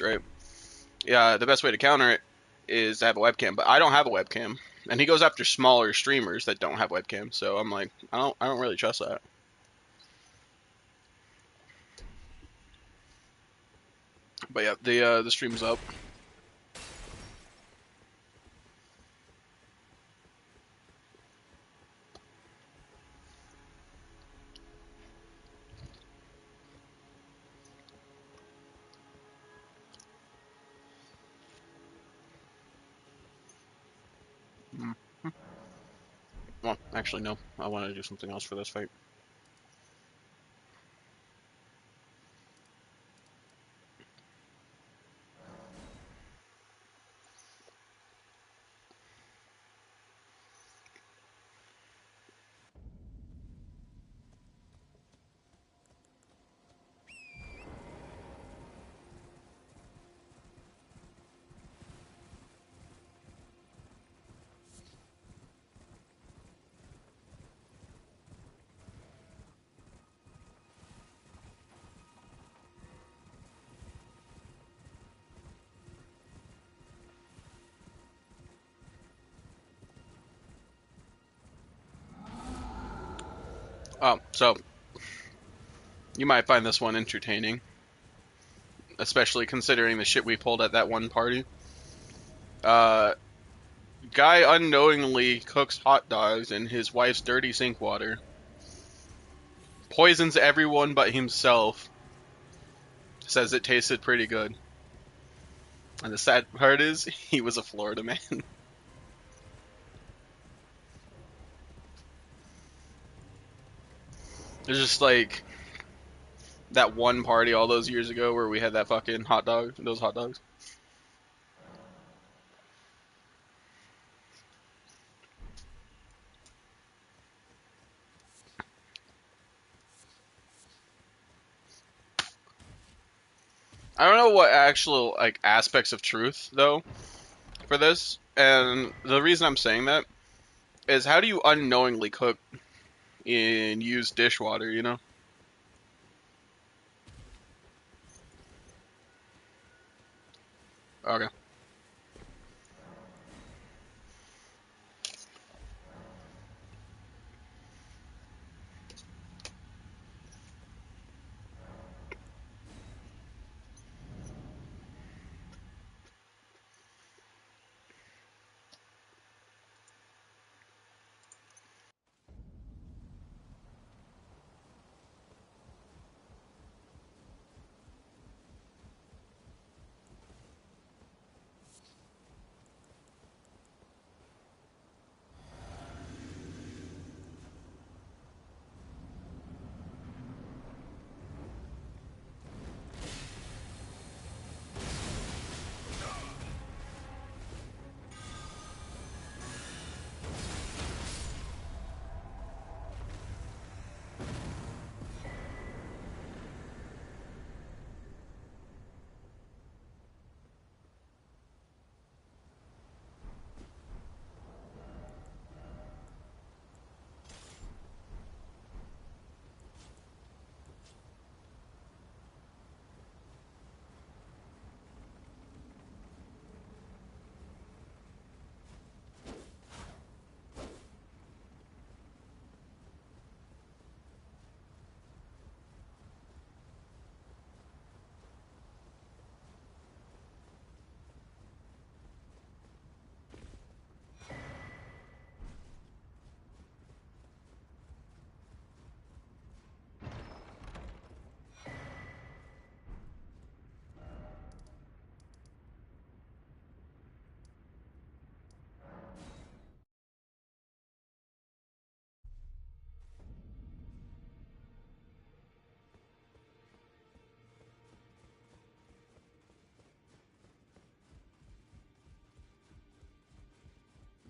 right? Yeah, the best way to counter it is to have a webcam, but I don't have a webcam, and he goes after smaller streamers that don't have webcams. So I'm like, I don't really trust that. But yeah, the stream's up. Mm. Well, actually, no. I want to do something else for this fight. So you might find this one entertaining, especially considering the shit we pulled at that one party. Uh, Guy unknowingly cooks hot dogs in his wife's dirty sink water, poisons everyone but himself, says it tasted pretty good. And the sad part is, he was a Florida man. It's just like that one party all those years ago where we had that fucking hot dog, those hot dogs. I don't know what actual like aspects of truth though for this, and the reason I'm saying that is how do you unknowingly cook in used dishwater? You know? Okay.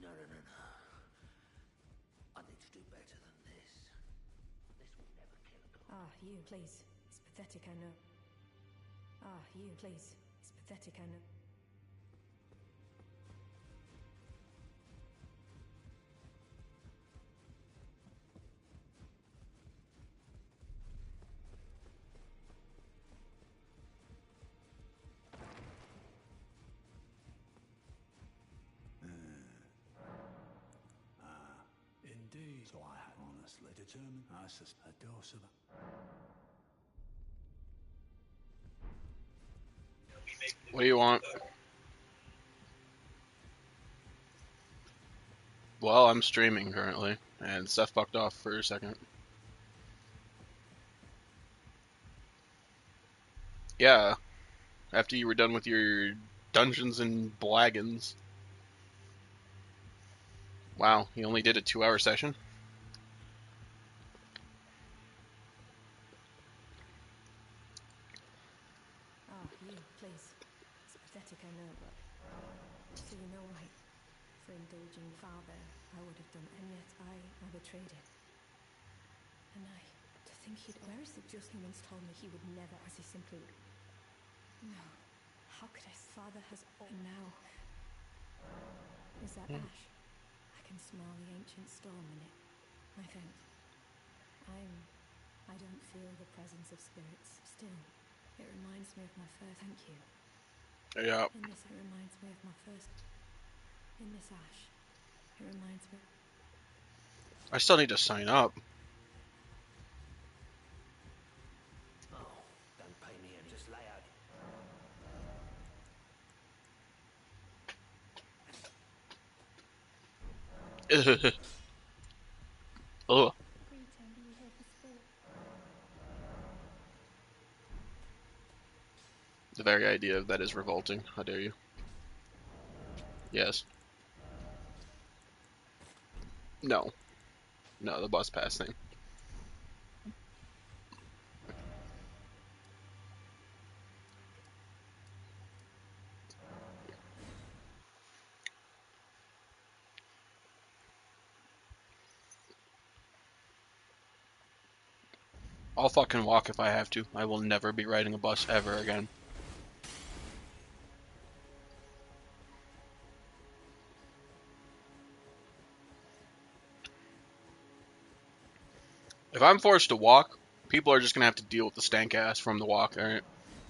No, no, no, no. I need to do better than this. This will never kill a girl. Ah, you, please. It's pathetic, I know. Ah, you, please. It's pathetic, I know. So I had honestly determined I suspect a dose of... What do you want? Well, I'm streaming currently, and stuff fucked off for a second. Yeah, after you were done with your Dungeons and Blagons. Wow, you only did a 2-hour session? Ah, you, please. It's pathetic, I know, but... So you know why? For indulging father, I would have done, and yet I betrayed him. And to think he'd... Where is it just he once told me he would never, as he simply... No. How could I... Father has... And now... Is that ash? I can smell the ancient storm in it. I think... I don't feel the presence of spirits. Still, it reminds me of my first... Thank you. Yeah. In this, it reminds me of my first... In this ash, it reminds me... I still need to sign up. Oh, don't pay me and just lay out. Ugh. Pretend you here for sport. The very idea of that is revolting. How dare you? Yes. No. No, the bus pass thing. I'll fucking walk if I have to. I will never be riding a bus ever again. If I'm forced to walk, people are just gonna have to deal with the stank ass from the walk, alright?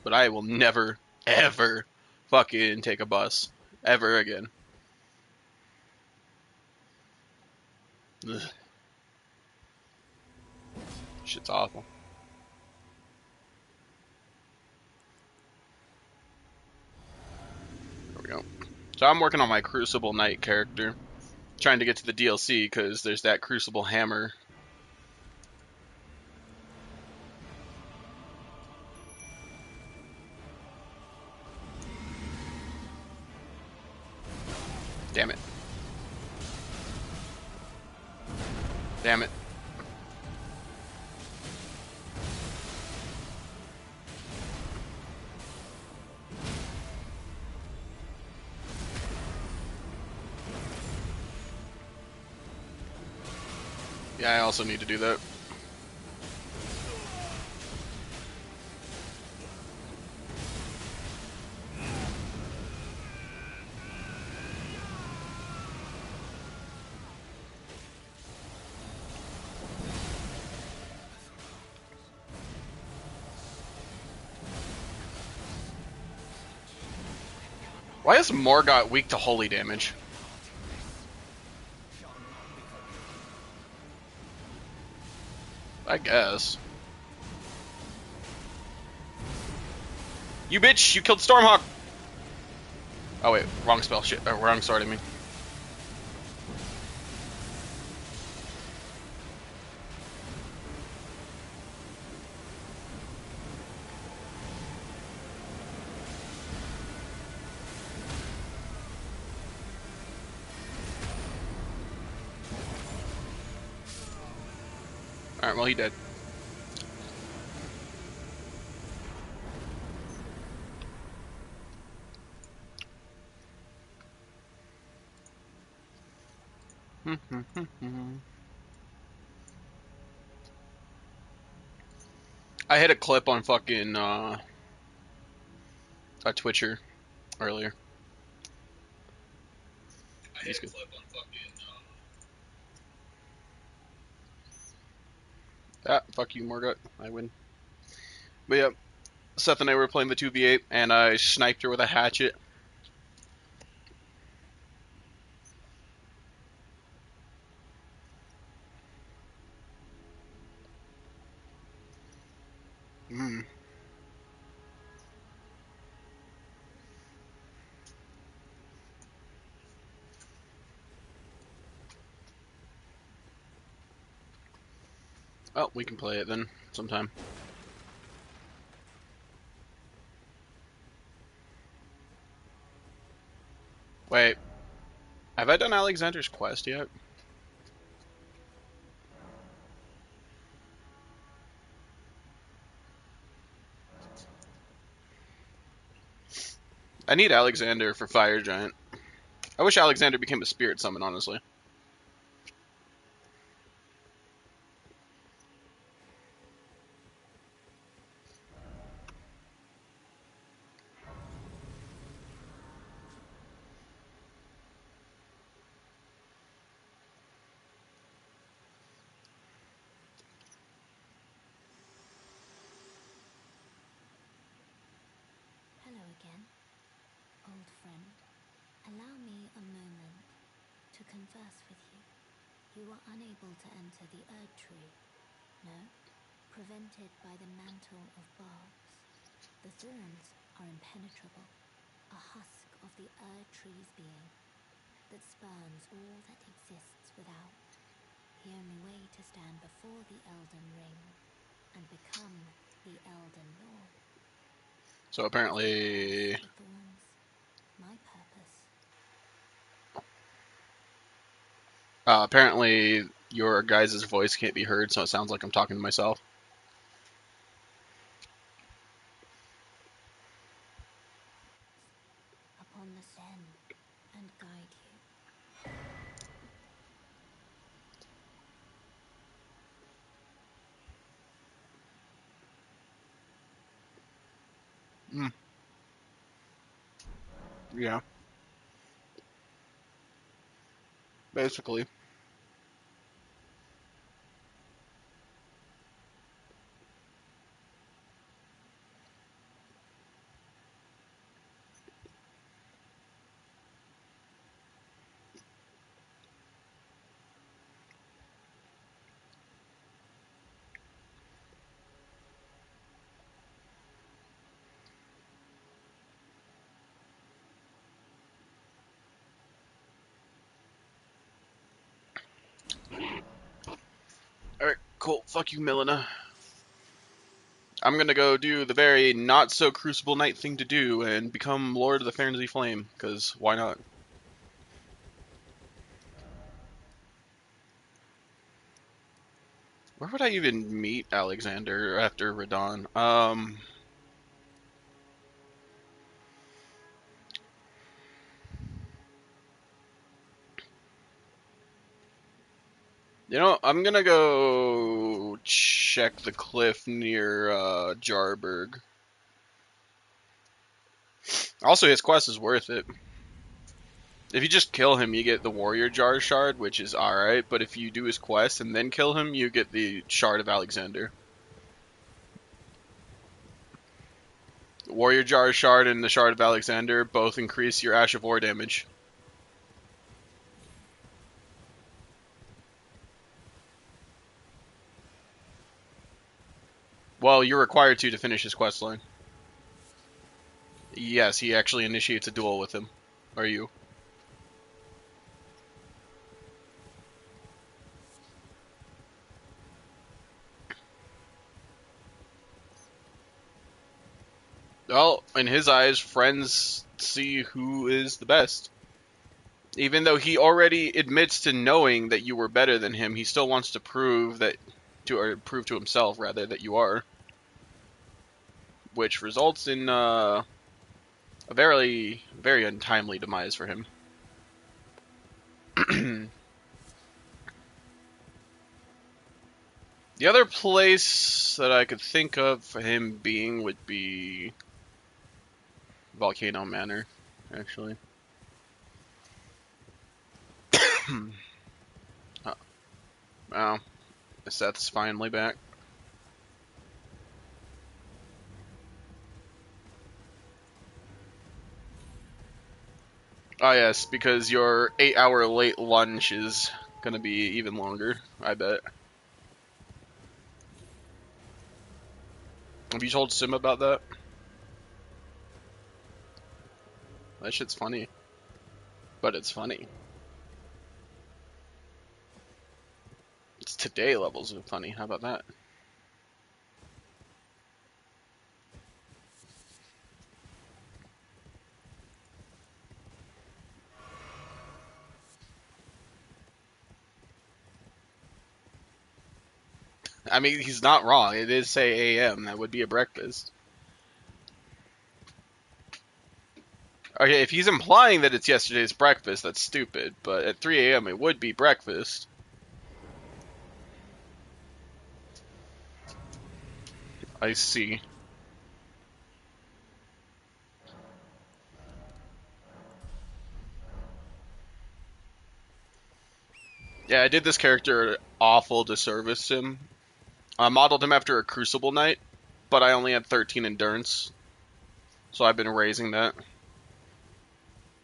But I will never, ever fucking take a bus. Ever again. Ugh. Shit's awful. There we go. So I'm working on my Crucible Knight character. Trying to get to the DLC, because there's that Crucible Hammer. Damn it. Damn it. Yeah, I also need to do that. Why is Morgott weak to holy damage? I guess. You bitch! You killed Stormhawk! Oh wait, wrong spell. Shit, wrong sword, I mean. Alright, well, he dead. I hit a clip on fucking, a Twitcher earlier. He's good. Ah, fuck you, Morgott. I win. But yeah, Seth and I were playing the 2v8, and I sniped her with a hatchet. Oh, we can play it then sometime. Wait, have I done Alexander's quest yet? I need Alexander for Fire Giant. I wish Alexander became a spirit summon, honestly. Hello again, old friend. Allow me a moment to converse with you. You were unable to enter the Erd Tree, no? Prevented by the mantle of barbs. The thorns are impenetrable, a husk of the Erd Tree's being that spurns all that exists without. The only way to stand before the Elden Ring and become the Elden Lord. So apparently, The thorns, my purpose. apparently your guys' voice can't be heard, so it sounds like I'm talking to myself. Upon the send and guide you. Mm. Yeah, basically. Alright, cool. Fuck you, Milena. I'm gonna go do the very not so Crucible Knight thing to do and become Lord of the Fernsey Flame, because why not? Where would I even meet Alexander after Radon? You know, I'm gonna go check the cliff near Jarberg. Also, his quest is worth it. If you just kill him, you get the Warrior Jar Shard, which is alright, but if you do his quest and then kill him, you get the Shard of Alexander. The Warrior Jar Shard and the Shard of Alexander both increase your Ash of War damage. Well, you're required to finish his quest line. Yes, he actually initiates a duel with him. Or you. Well, in his eyes, friends see who is the best. Even though he already admits to knowing that you were better than him, he still wants to prove or prove to himself rather, that you are. Which results in a very, very untimely demise for him. The other place that I could think of for him being would be Volcano Manor, actually. Oh, Seth's finally back. Oh yes, because your 8-hour late lunch is gonna be even longer, I bet. Have you told Sim about that? That shit's funny. But it's funny. today levels of funny. How about that? I mean, he's not wrong. It is say a.m. That would be a breakfast. Okay, if he's implying that it's yesterday's breakfast, that's stupid. But at 3 a.m. it would be breakfast. I see. Yeah, I did this character awful disservice to him. I modeled him after a Crucible Knight, but I only had 13 endurance. So I've been raising that.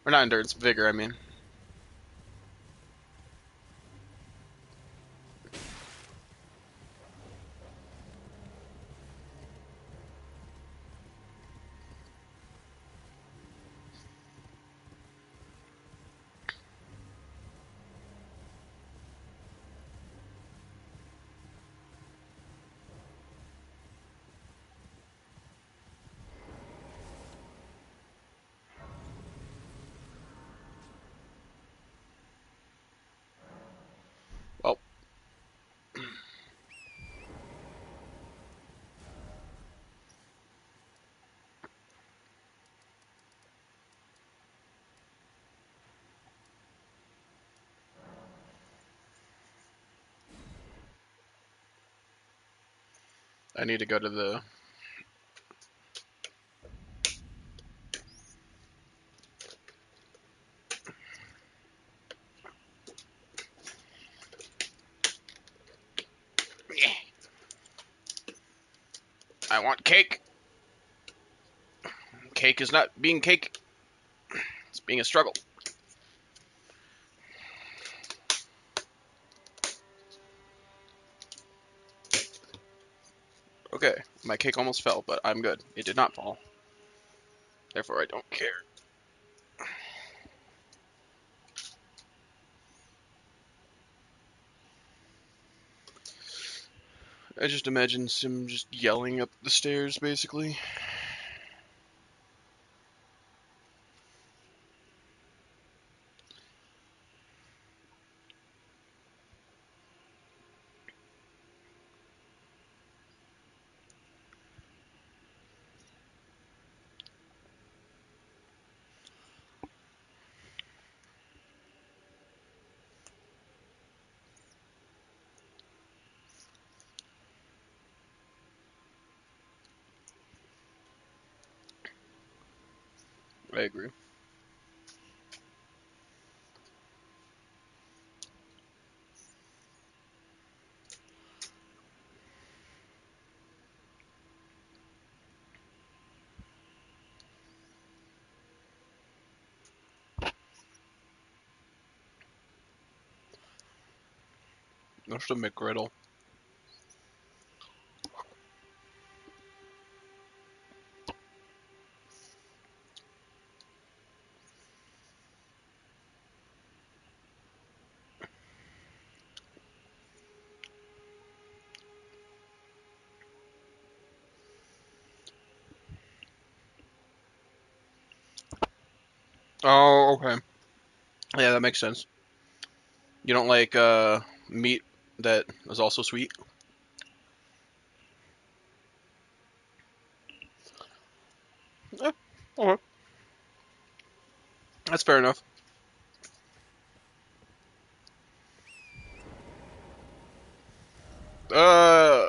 Or not endurance, vigor, I mean. Well, I need to go to the... I want cake. Cake is not being cake. It's being a struggle. Okay, my cake almost fell, but I'm good. It did not fall. Therefore, I don't care. I just imagine Sim just yelling up the stairs, basically. I agree. That's the McGriddle. Oh, okay. Yeah, that makes sense. You don't like meat that is also sweet? Eh, okay. That's fair enough. Uh,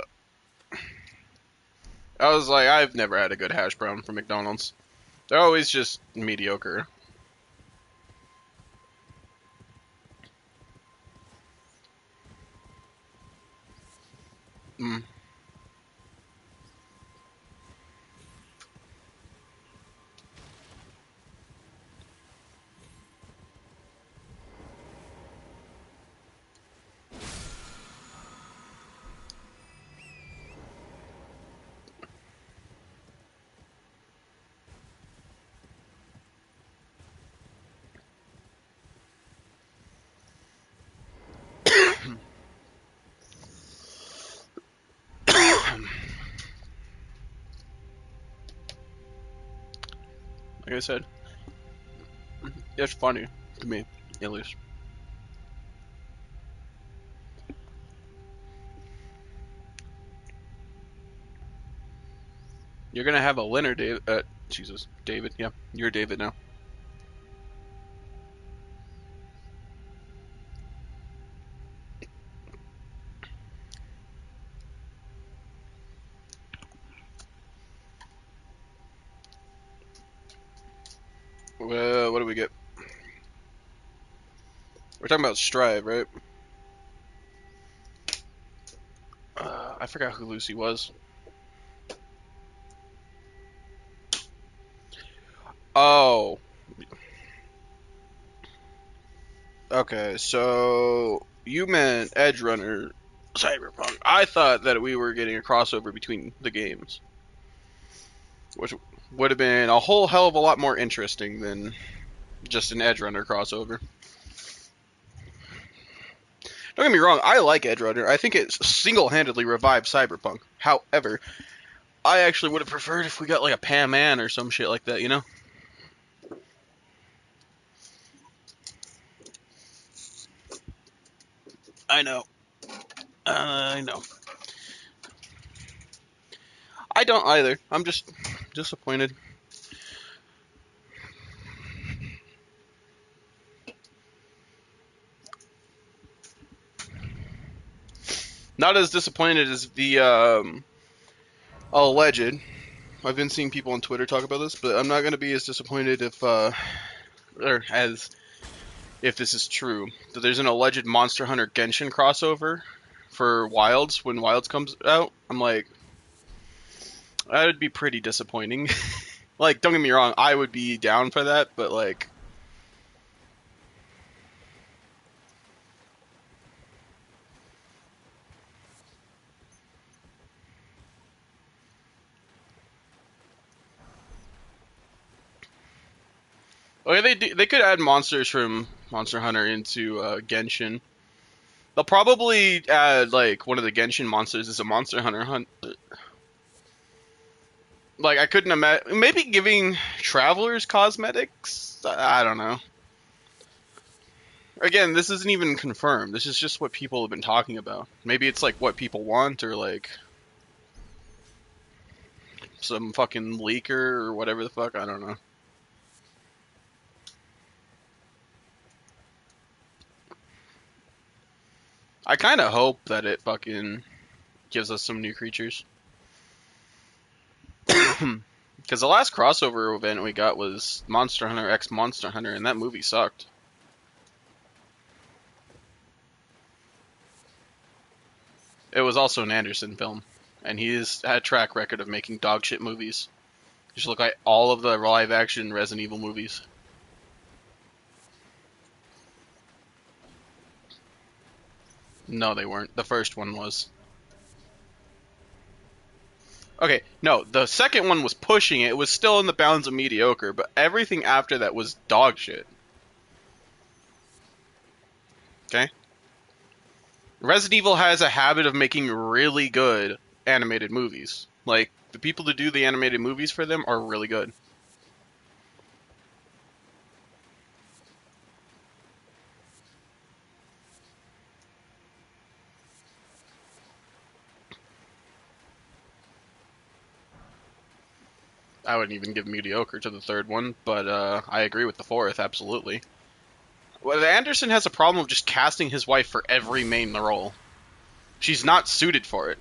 I was like, I've never had a good hash brown from McDonald's. They're always just mediocre. Mm. I said. It's funny to me, at least. You're gonna have a Leonard, David. Jesus, David. Yeah, you're David now. Well, what do we get? We're talking about Strive, right? I forgot who Lucy was. Oh. Okay, so you meant Edge Runner Cyberpunk. I thought that we were getting a crossover between the games, which would have been a whole hell of a lot more interesting than just an Edge Runner crossover. Don't get me wrong, I like Edge Runner. I think it single-handedly revived Cyberpunk. However, I actually would have preferred if we got like a Pam Man or some shit like that, you know? I know. I know. I don't either. I'm just disappointed. Not as disappointed as the alleged. I've been seeing people on Twitter talk about this, but I'm not going to be as disappointed if, or as if this is true. That there's an alleged Monster Hunter Genshin crossover for Wilds when Wilds comes out. I'm like, that would be pretty disappointing. Like, don't get me wrong, I would be down for that, but like, okay, they could add monsters from Monster Hunter into Genshin. They'll probably add like one of the Genshin monsters as a Monster Hunter hunt. Like, I couldn't imagine maybe giving travelers cosmetics. I don't know. Again, this isn't even confirmed. This is just what people have been talking about. Maybe it's like what people want, or like some fucking leaker or whatever the fuck. I don't know. I kind of hope that it fucking gives us some new creatures. Because the last crossover event we got was Monster Hunter X Monster Hunter, and that movie sucked. It was also an Anderson film, and he's had a track record of making dog shit movies. You should look like all of the live action Resident Evil movies. No, they weren't. The first one was. Okay, no, the second one was pushing it. It was still in the bounds of mediocre, but everything after that was dog shit. Okay? Resident Evil has a habit of making really good animated movies. Like, the people that do the animated movies for them are really good. I wouldn't even give mediocre to the third one, but I agree with the fourth, absolutely. Well, Anderson has a problem of just casting his wife for every main role. She's not suited for it.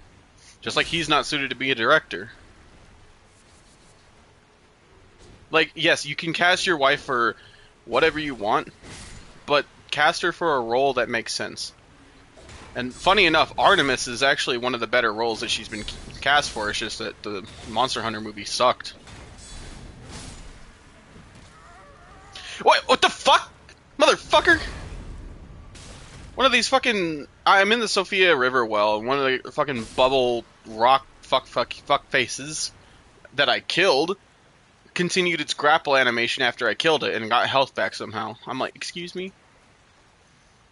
Just like he's not suited to be a director. Like, yes, you can cast your wife for whatever you want, but cast her for a role that makes sense. And funny enough, Artemis is actually one of the better roles that she's been cast for. It's just that the Monster Hunter movie sucked. What the fuck? Motherfucker! One of these fucking... I'm in the Sophia River well, and one of the fucking bubble rock fuck faces that I killed continued its grapple animation after I killed it and got health back somehow. I'm like, excuse me?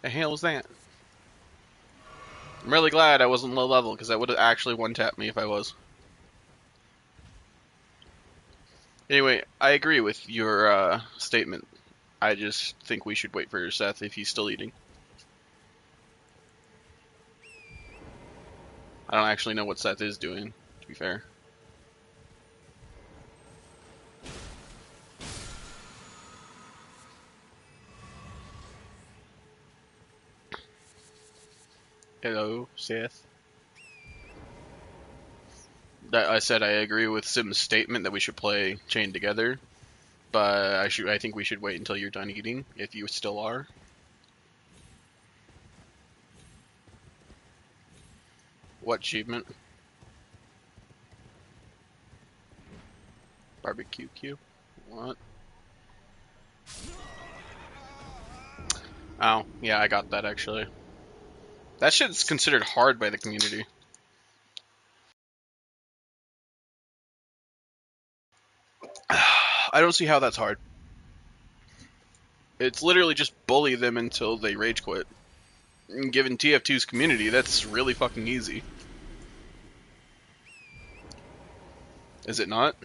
The hell was that? I'm really glad I wasn't low level, because that would have actually one-tapped me if I was. Anyway, I agree with your statement. I just think we should wait for Seth if he's still eating. I don't actually know what Seth is doing, to be fair. Hello, Seth. I said I agree with Sim's statement that we should play Chained Together, but I think we should wait until you're done eating, if you still are. What achievement? Barbecue Q? What? Oh, yeah, I got that actually. That shit's considered hard by the community. I don't see how that's hard. It's literally just bully them until they rage quit. Given TF2's community, that's really fucking easy. Is it not?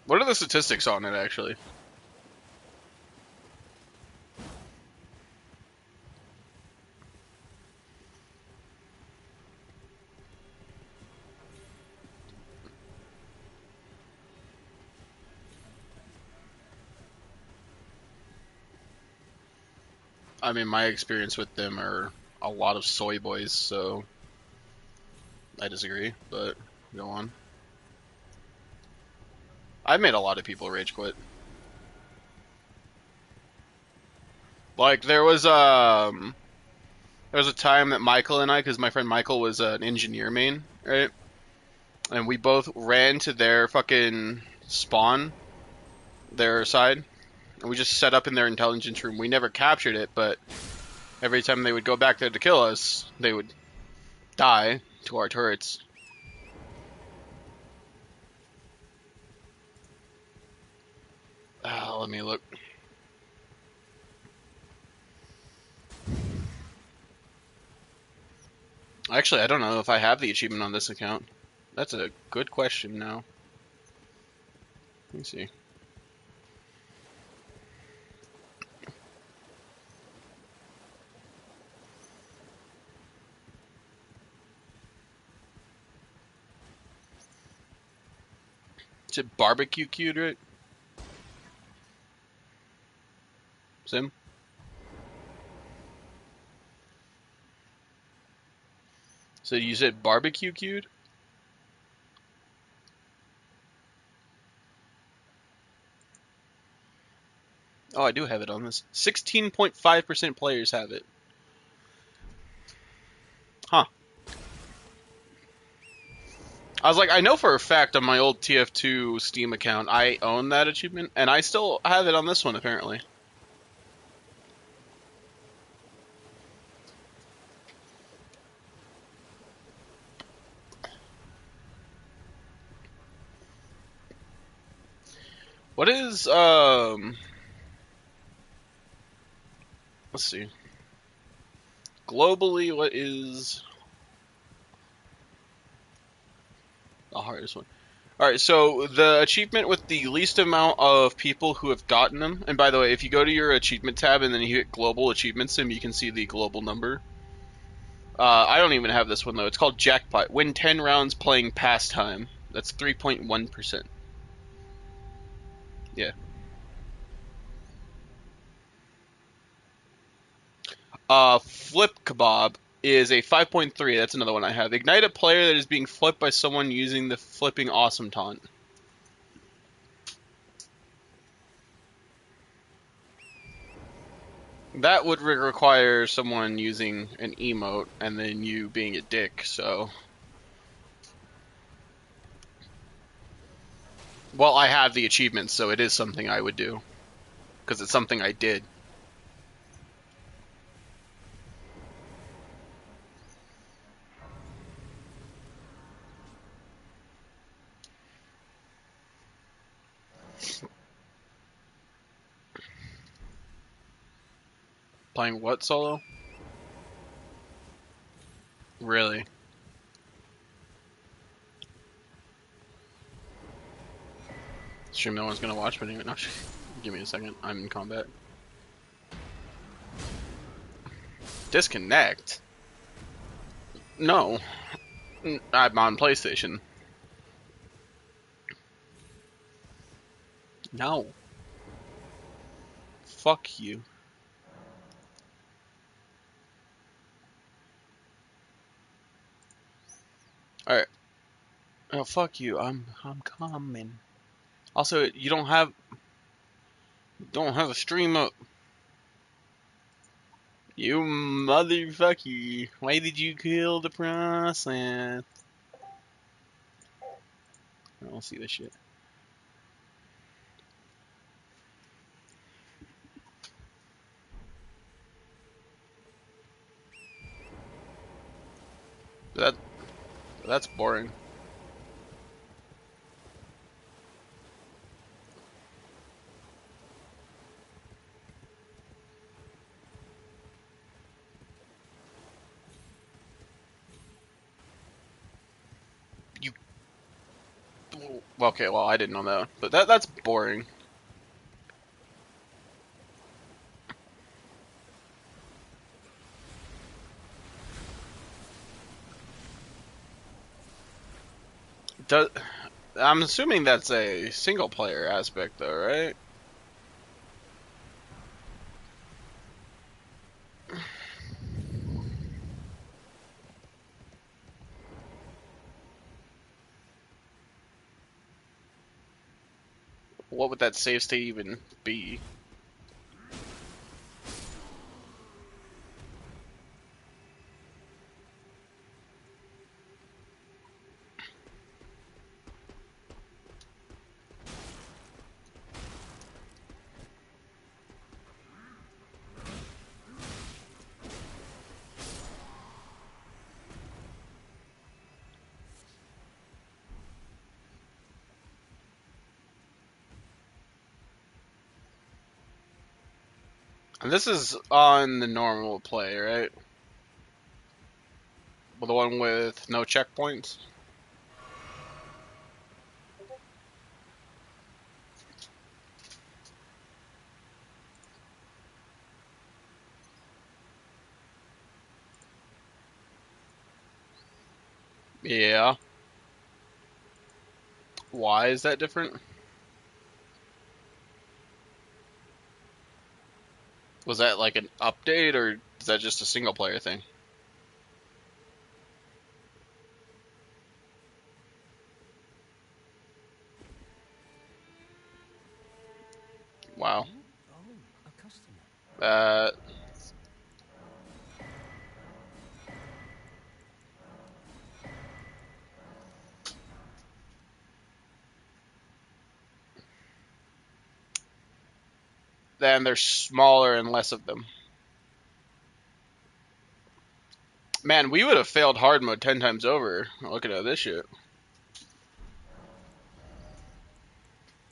What are the statistics on it, actually? I mean, my experience with them are a lot of soy boys, so I disagree, but go on. I've made a lot of people rage quit. Like, there was a time that Michael and I, because my friend Michael was an engineer main, right? And we both ran to their fucking spawn, their side, and we just set up in their intelligence room. We never captured it, but every time they would go back there to kill us, they would die to our turrets. Let me look. Actually, I don't know if I have the achievement on this account. That's a good question now. Let me see. Is it barbecue queued, right? Sim? So you said barbecue queued? Oh, I do have it on this. 16.5% players have it. Huh. I was like, I know for a fact on my old TF2 Steam account, I own that achievement, and I still have it on this one, apparently. What is, let's see. Globally, what is the hardest one? Alright, so the achievement with the least amount of people who have gotten them, and by the way, if you go to your achievement tab and then you hit global achievements, and you can see the global number. I don't even have this one though. It's called Jackpot. Win 10 rounds playing Pastime. That's 3.1%. Yeah. Flip Kebab is a 5.3. That's another one I have. Ignite a player that is being flipped by someone using the flipping awesome taunt. That would require someone using an emote and then you being a dick, so. Well, I have the achievement, so it is something I would do. Because it's something I did. Playing what solo? Really? Stream no one's gonna watch, but anyway, no, give me a second. I'm in combat. Disconnect? No. I'm on PlayStation. No. Fuck you. Alright. Oh, fuck you. I'm coming. Also, you don't have a stream up. You motherfucker. Why did you kill the process? I don't see this shit. That's boring. You okay, well I didn't know that. But that's boring. I'm assuming that's a single player aspect though, right? What would that save state even be? And this is on the normal play, right? Well, the one with no checkpoints? Yeah. Why is that different? Was that like an update, or is that just a single player thing? Wow. Oh, a customer. Then there's smaller and less of them. Man, we would have failed hard mode 10 times over looking at this shit.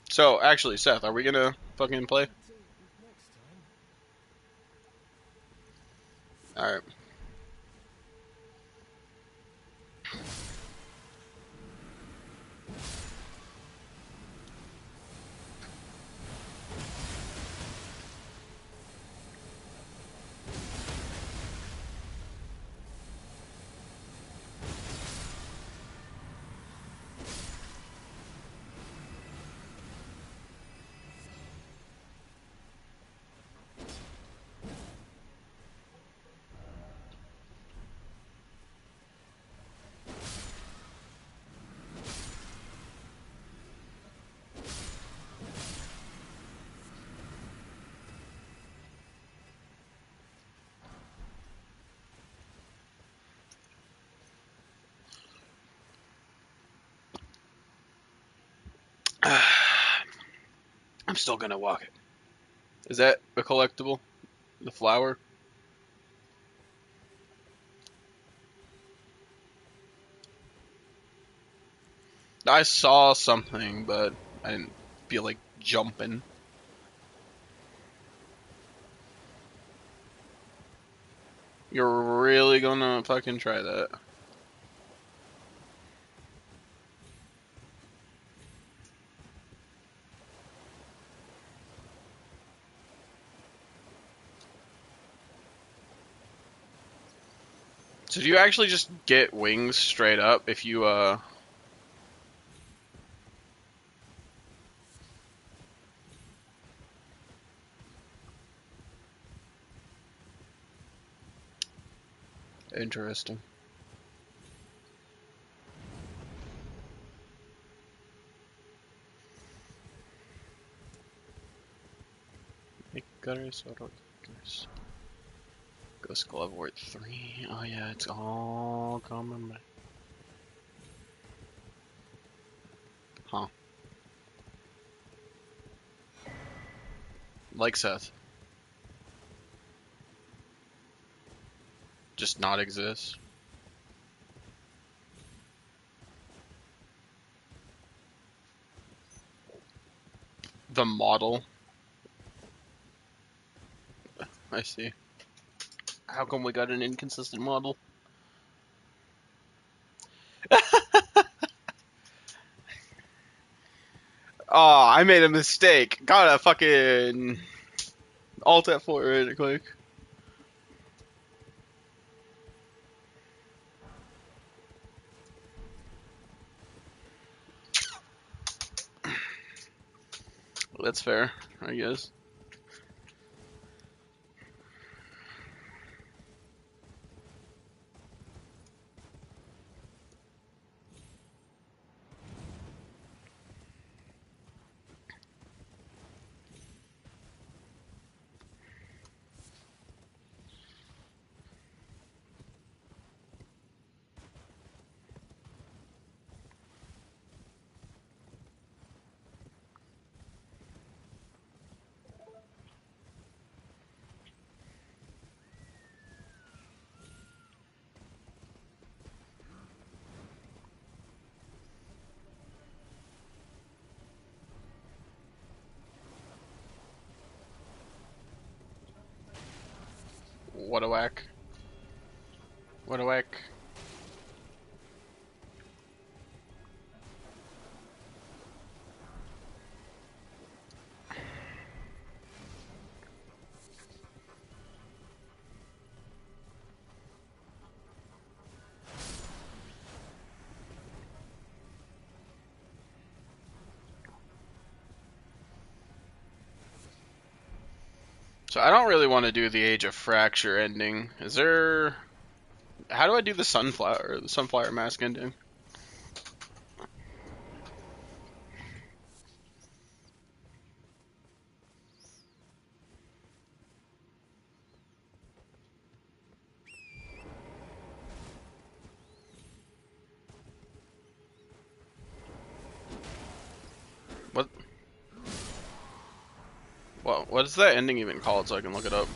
So, actually, Seth, are we gonna fucking play? Next time. Alright. I'm still gonna walk it. Is that a collectible? The flower? I saw something, but I didn't feel like jumping. You're really gonna fucking try that? So do you actually just get wings straight up if you, Interesting. Gutters, auto gutters. Ghost Glove Ward 3. Oh yeah, it's all coming back. Huh. Like Seth. Just not exist. The model. I see. How come we got an inconsistent model? Oh, I made a mistake. Gotta fucking Alt F4 really quick. That's fair, I guess. What a whack. What a whack. So I don't really want to do the Age of Fracture ending. Is there... How do I do the Sunflower Mask ending? What? What is that ending even called so I can look it up?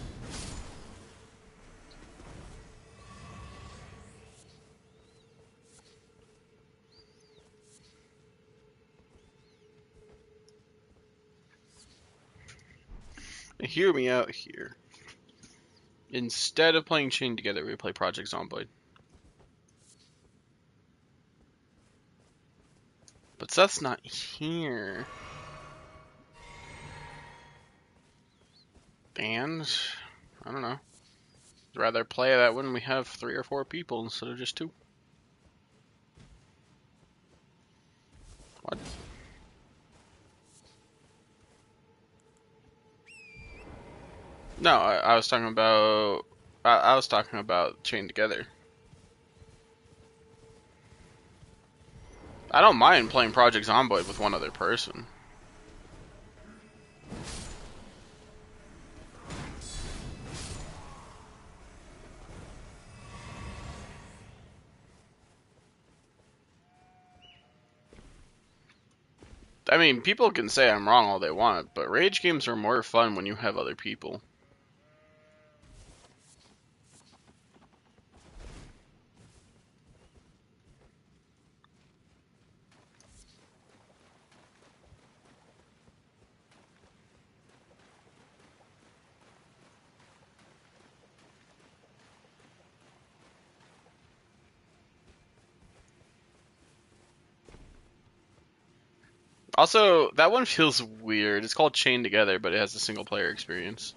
Hear me out here. Instead of playing Chain Together, we play Project Zomboid. But Seth's not here. And I don't know. I'd rather play that when we have 3 or 4 people instead of just 2. What? No, I was talking about. I was talking about Chain Together. I don't mind playing Project Zomboid with one other person. I mean, people can say I'm wrong all they want, but rage games are more fun when you have other people. Also, that one feels weird. It's called Chain Together, but it has a single player experience.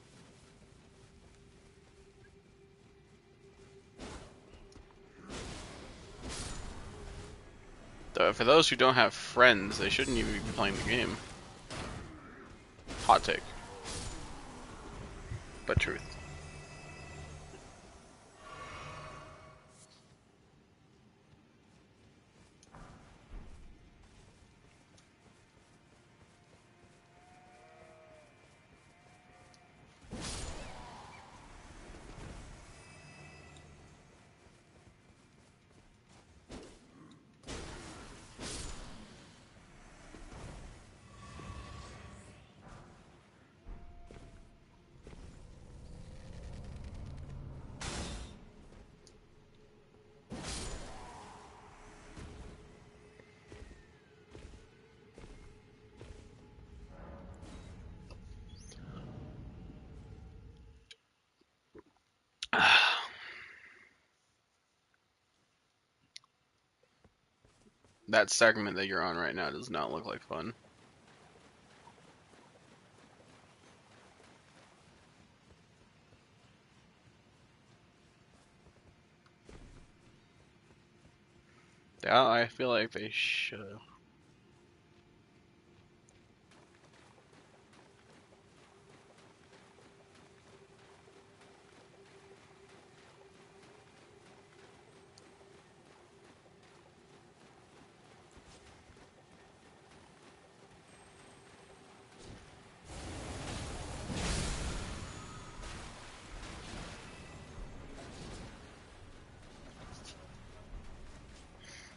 For those who don't have friends, they shouldn't even be playing the game. Hot take. But truth. That segment that you're on right now does not look like fun. Yeah, I feel like they should.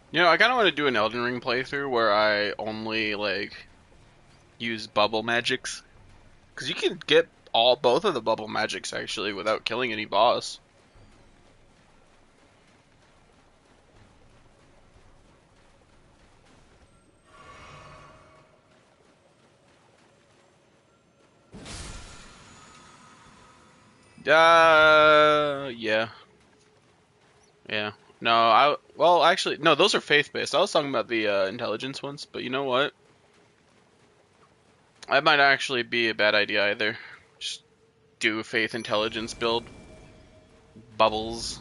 You know, I kind of want to do an Elden Ring playthrough where I only like use bubble magics, because you can get both of the bubble magics actually without killing any boss. Yeah, yeah. No, well, actually, no, those are faith-based. I was talking about the intelligence ones, but you know what? That might actually be a bad idea either. Just do a faith intelligence build. Bubbles.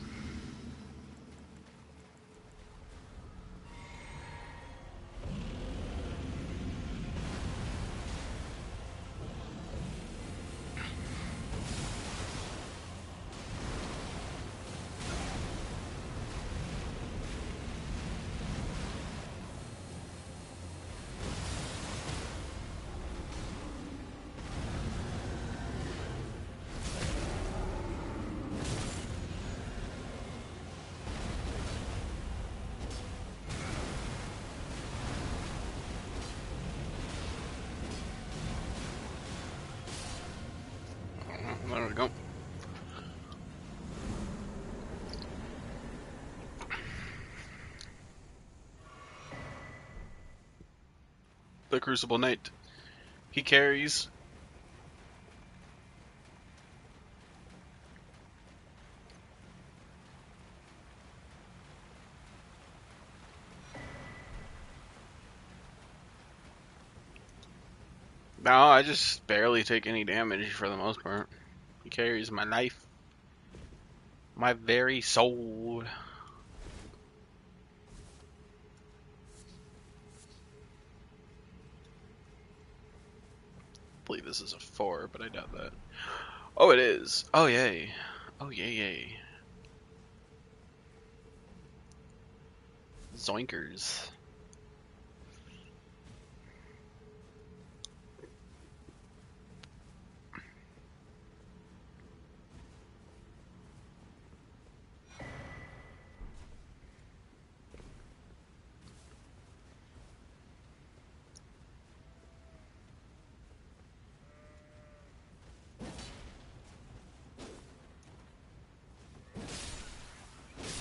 There we go. The Crucible Knight. He carries. No, I just barely take any damage for the most part. He carries my life. My very soul. I believe this is a 4, but I doubt that. Oh, it is. Oh, yay. Oh, yay, yay. Zoinkers.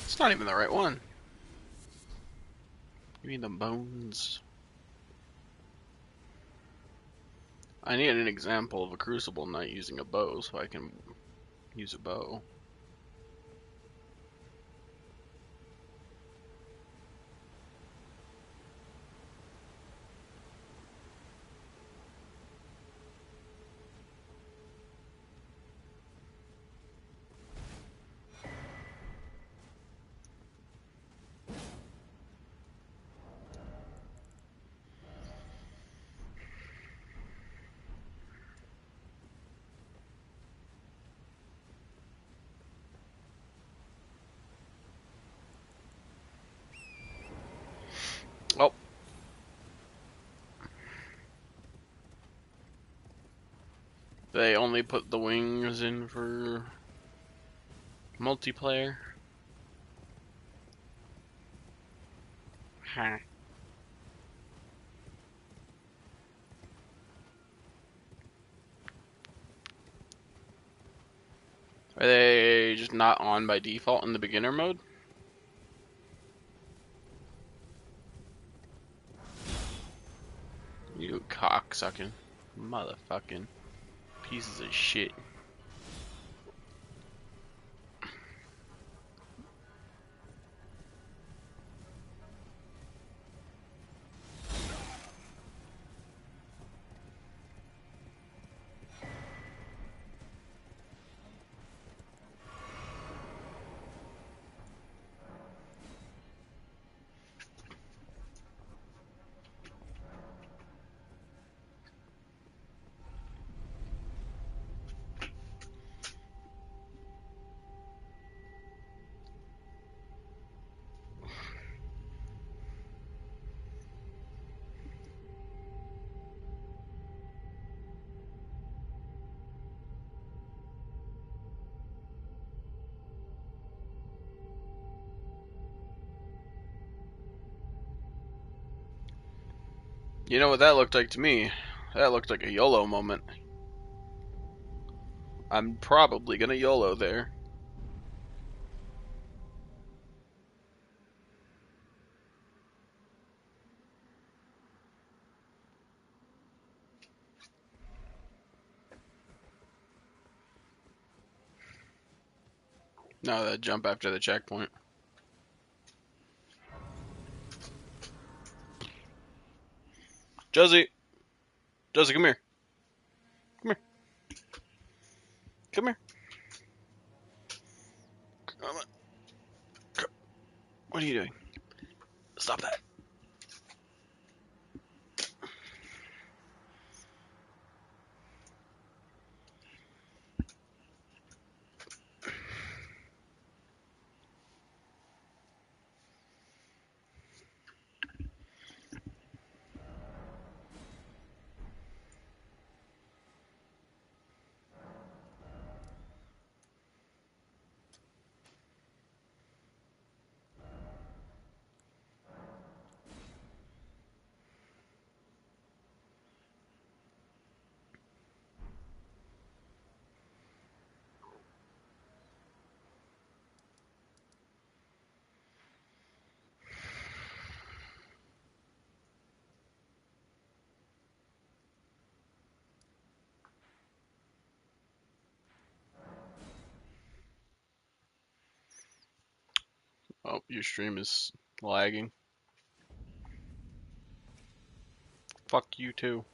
It's not even the right one. You mean the bones? I need an example of a Crucible Knight using a bow so I can use a bow. They only put the wings in for multiplayer. Huh. Are they just not on by default in the beginner mode? You cocksucking motherfucking pieces of shit. You know what that looked like to me? That looked like a YOLO moment. I'm probably gonna YOLO there. No, that jump after the checkpoint. Josie! Josie, come here. Come here. Come here. Come on. What are you doing? Stop that. Oh, your stream is lagging. Fuck you too.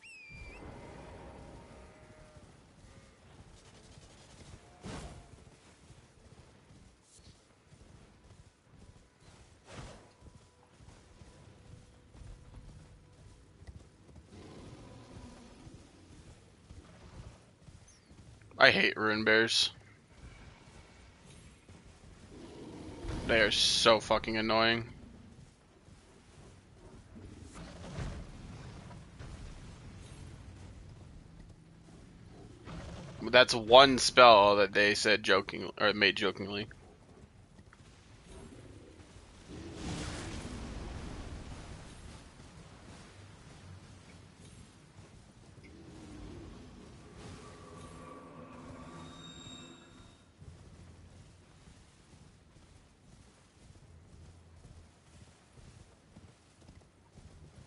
I hate rune bears. They are so fucking annoying. That's one spell that they said joking or made jokingly.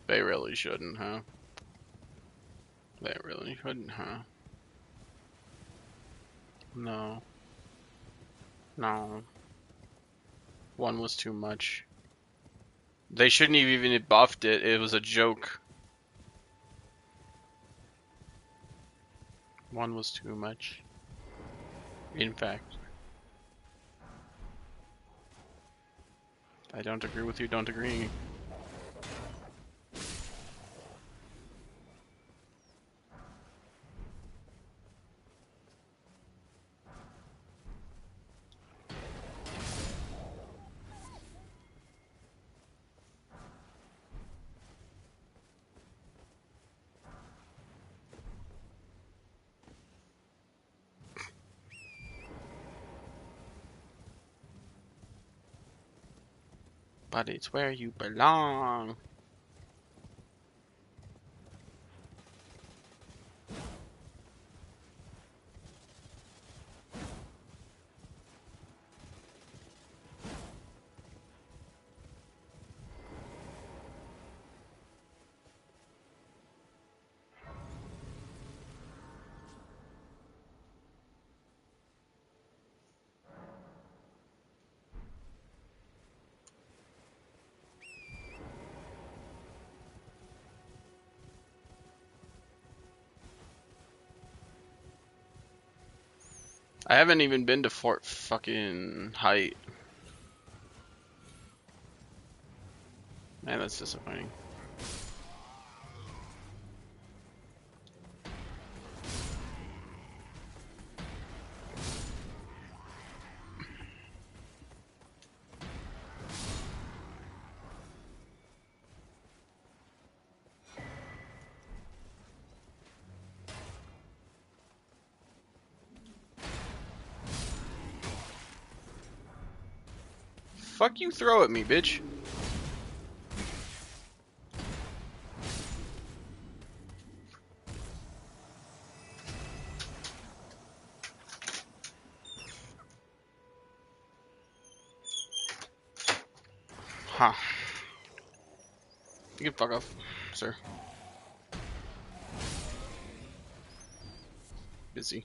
They really shouldn't, huh? They really shouldn't, huh? No. No. One was too much. They shouldn't have even buffed it. It was a joke. One was too much. In fact. I don't agree with you, don't agree. But it's where you belong. I haven't even been to Fort fucking Height. Man, that's disappointing. Fuck you, throw at me, bitch. Huh. You can fuck off, sir. Busy.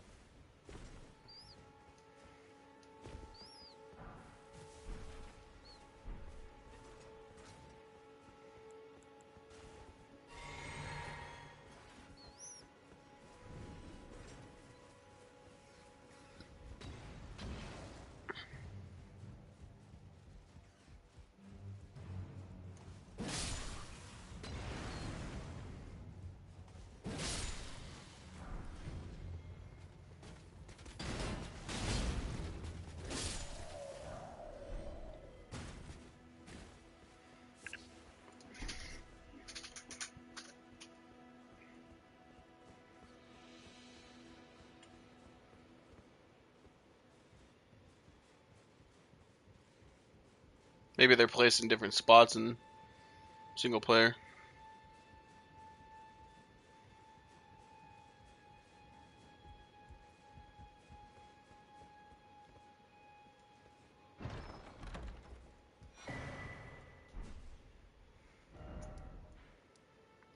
Maybe they're placed in different spots in single player.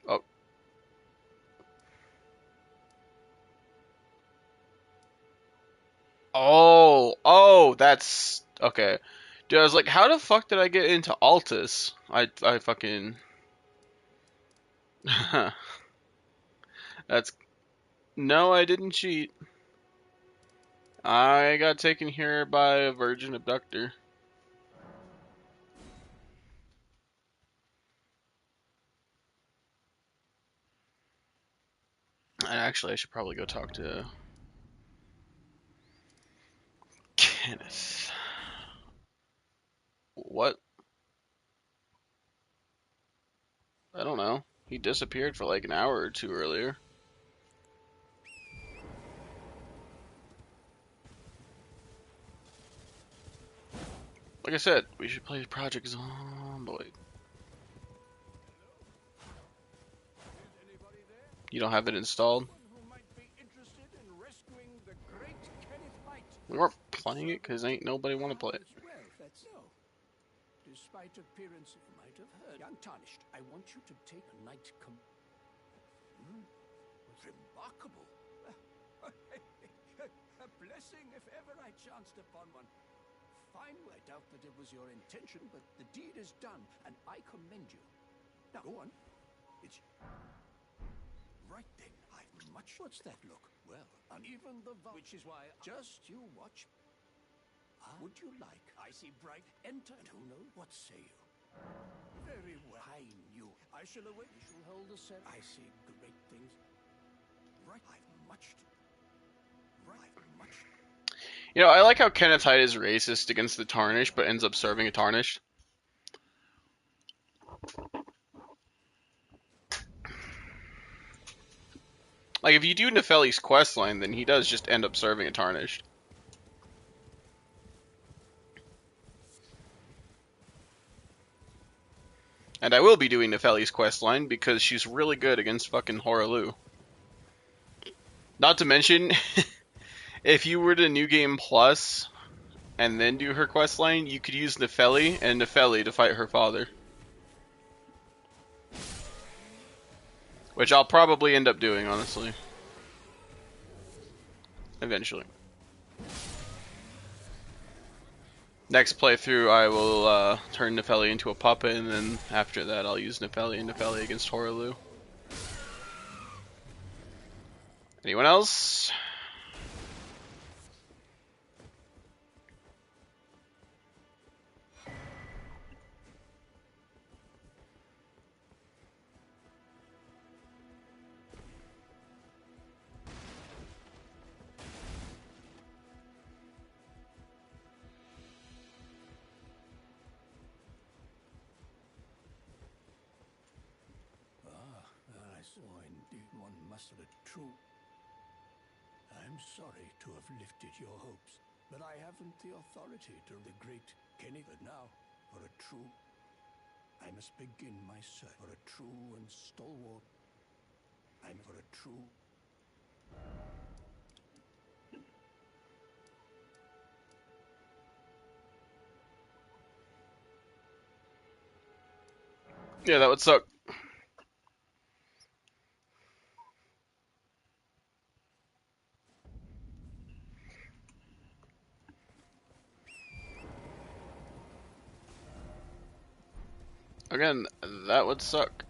Oh. Oh, that's okay. Dude, I was like, how the fuck did I get into Altus? I fucking that's no, I didn't cheat. I got taken here by a virgin abductor. And actually, I should probably go talk to Kenneth. What? I don't know. He disappeared for like an hour or two earlier. Like I said, we should play Project Zomboid. You don't have it installed? We weren't playing it because ain't nobody want to play it. Despite appearance, you might have heard. Untarnished, I want you to take a night remarkable. A blessing if ever I chanced upon one. Fine, I doubt that it was your intention, but the deed is done, and I commend you. Now, go on. It's right then. I've much. What's that look? Well, uneven the which is why just you watch. Would you like? I see bright. Enter. And who knows? What say you? Very well. I knew. I shall await. You shall hold the set. I see great things. Right. I've much to. Right. I've much. You know, I like how Kenneth Hyde is racist against the Tarnished, but ends up serving a Tarnished. Like, if you do Nefeli's questline, then he does just end up serving a Tarnished. And I will be doing Nefeli's questline because she's really good against fucking Horalu. Not to mention, if you were to New Game Plus and then do her questline, you could use Nefeli and Nefeli to fight her father. Which I'll probably end up doing, honestly. Eventually. Next playthrough, I will turn Nefeli into a puppet, and then after that, I'll use Nefeli and Nefeli against Horalu. Anyone else? I saw indeed one mustered true. I'm sorry to have lifted your hopes, but I haven't the authority to the great Kenny. But now, for a true, I must begin my search for a true and stalwart. I'm for a true. Yeah, that would suck. Again, that would suck.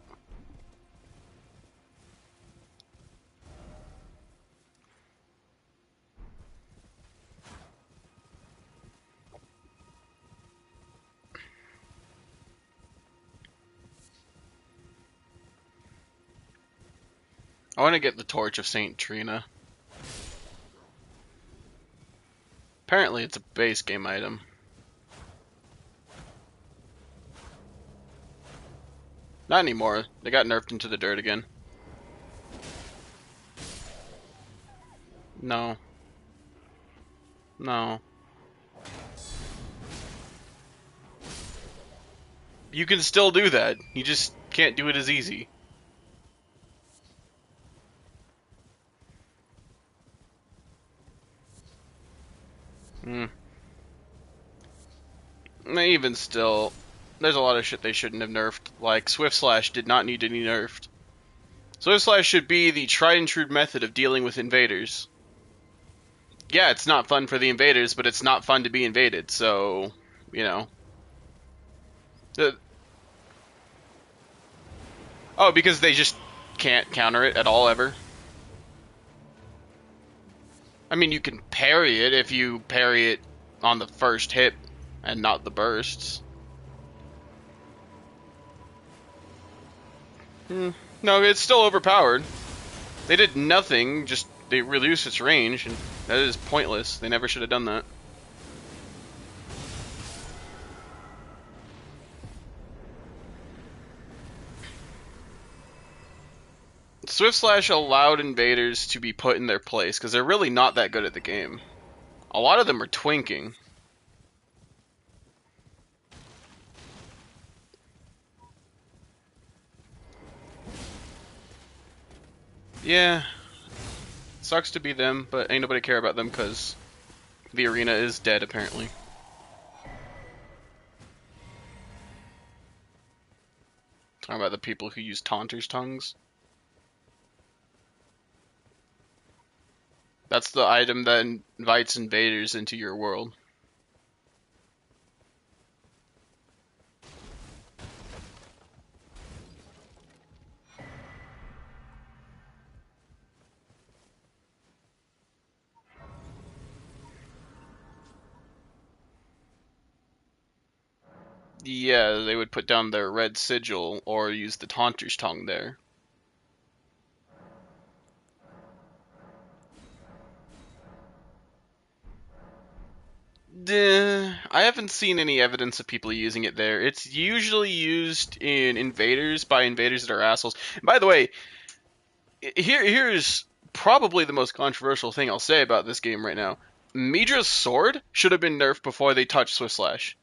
I want to get the Torch of Saint Trina. Apparently it's a base game item. Not anymore. They got nerfed into the dirt again. No. No. You can still do that. You just can't do it as easy. Even still, there's a lot of shit they shouldn't have nerfed. Like, Swift Slash did not need to be nerfed. Swift Slash should be the tried and true method of dealing with invaders. Yeah, it's not fun for the invaders, but it's not fun to be invaded, so, you know. Oh, because they just can't counter it at all, ever? I mean, you can parry it if you parry it on the first hit and not the bursts. No, it's still overpowered. They did nothing, just they reduced its range, and that is pointless. They never should have done that. Swift Slash allowed invaders to be put in their place, because they're really not that good at the game. A lot of them are twinking. Yeah. Sucks to be them, but ain't nobody care about them because the arena is dead, apparently. Talking about the people who use Taunters' tongues. That's the item that invites invaders into your world. Yeah, they would put down their red sigil or use the Taunter's tongue there. I haven't seen any evidence of people using it there. It's usually used in invaders by invaders that are assholes. By the way, here's probably the most controversial thing I'll say about this game right now. Midra's sword should have been nerfed before they touched Swift Slash.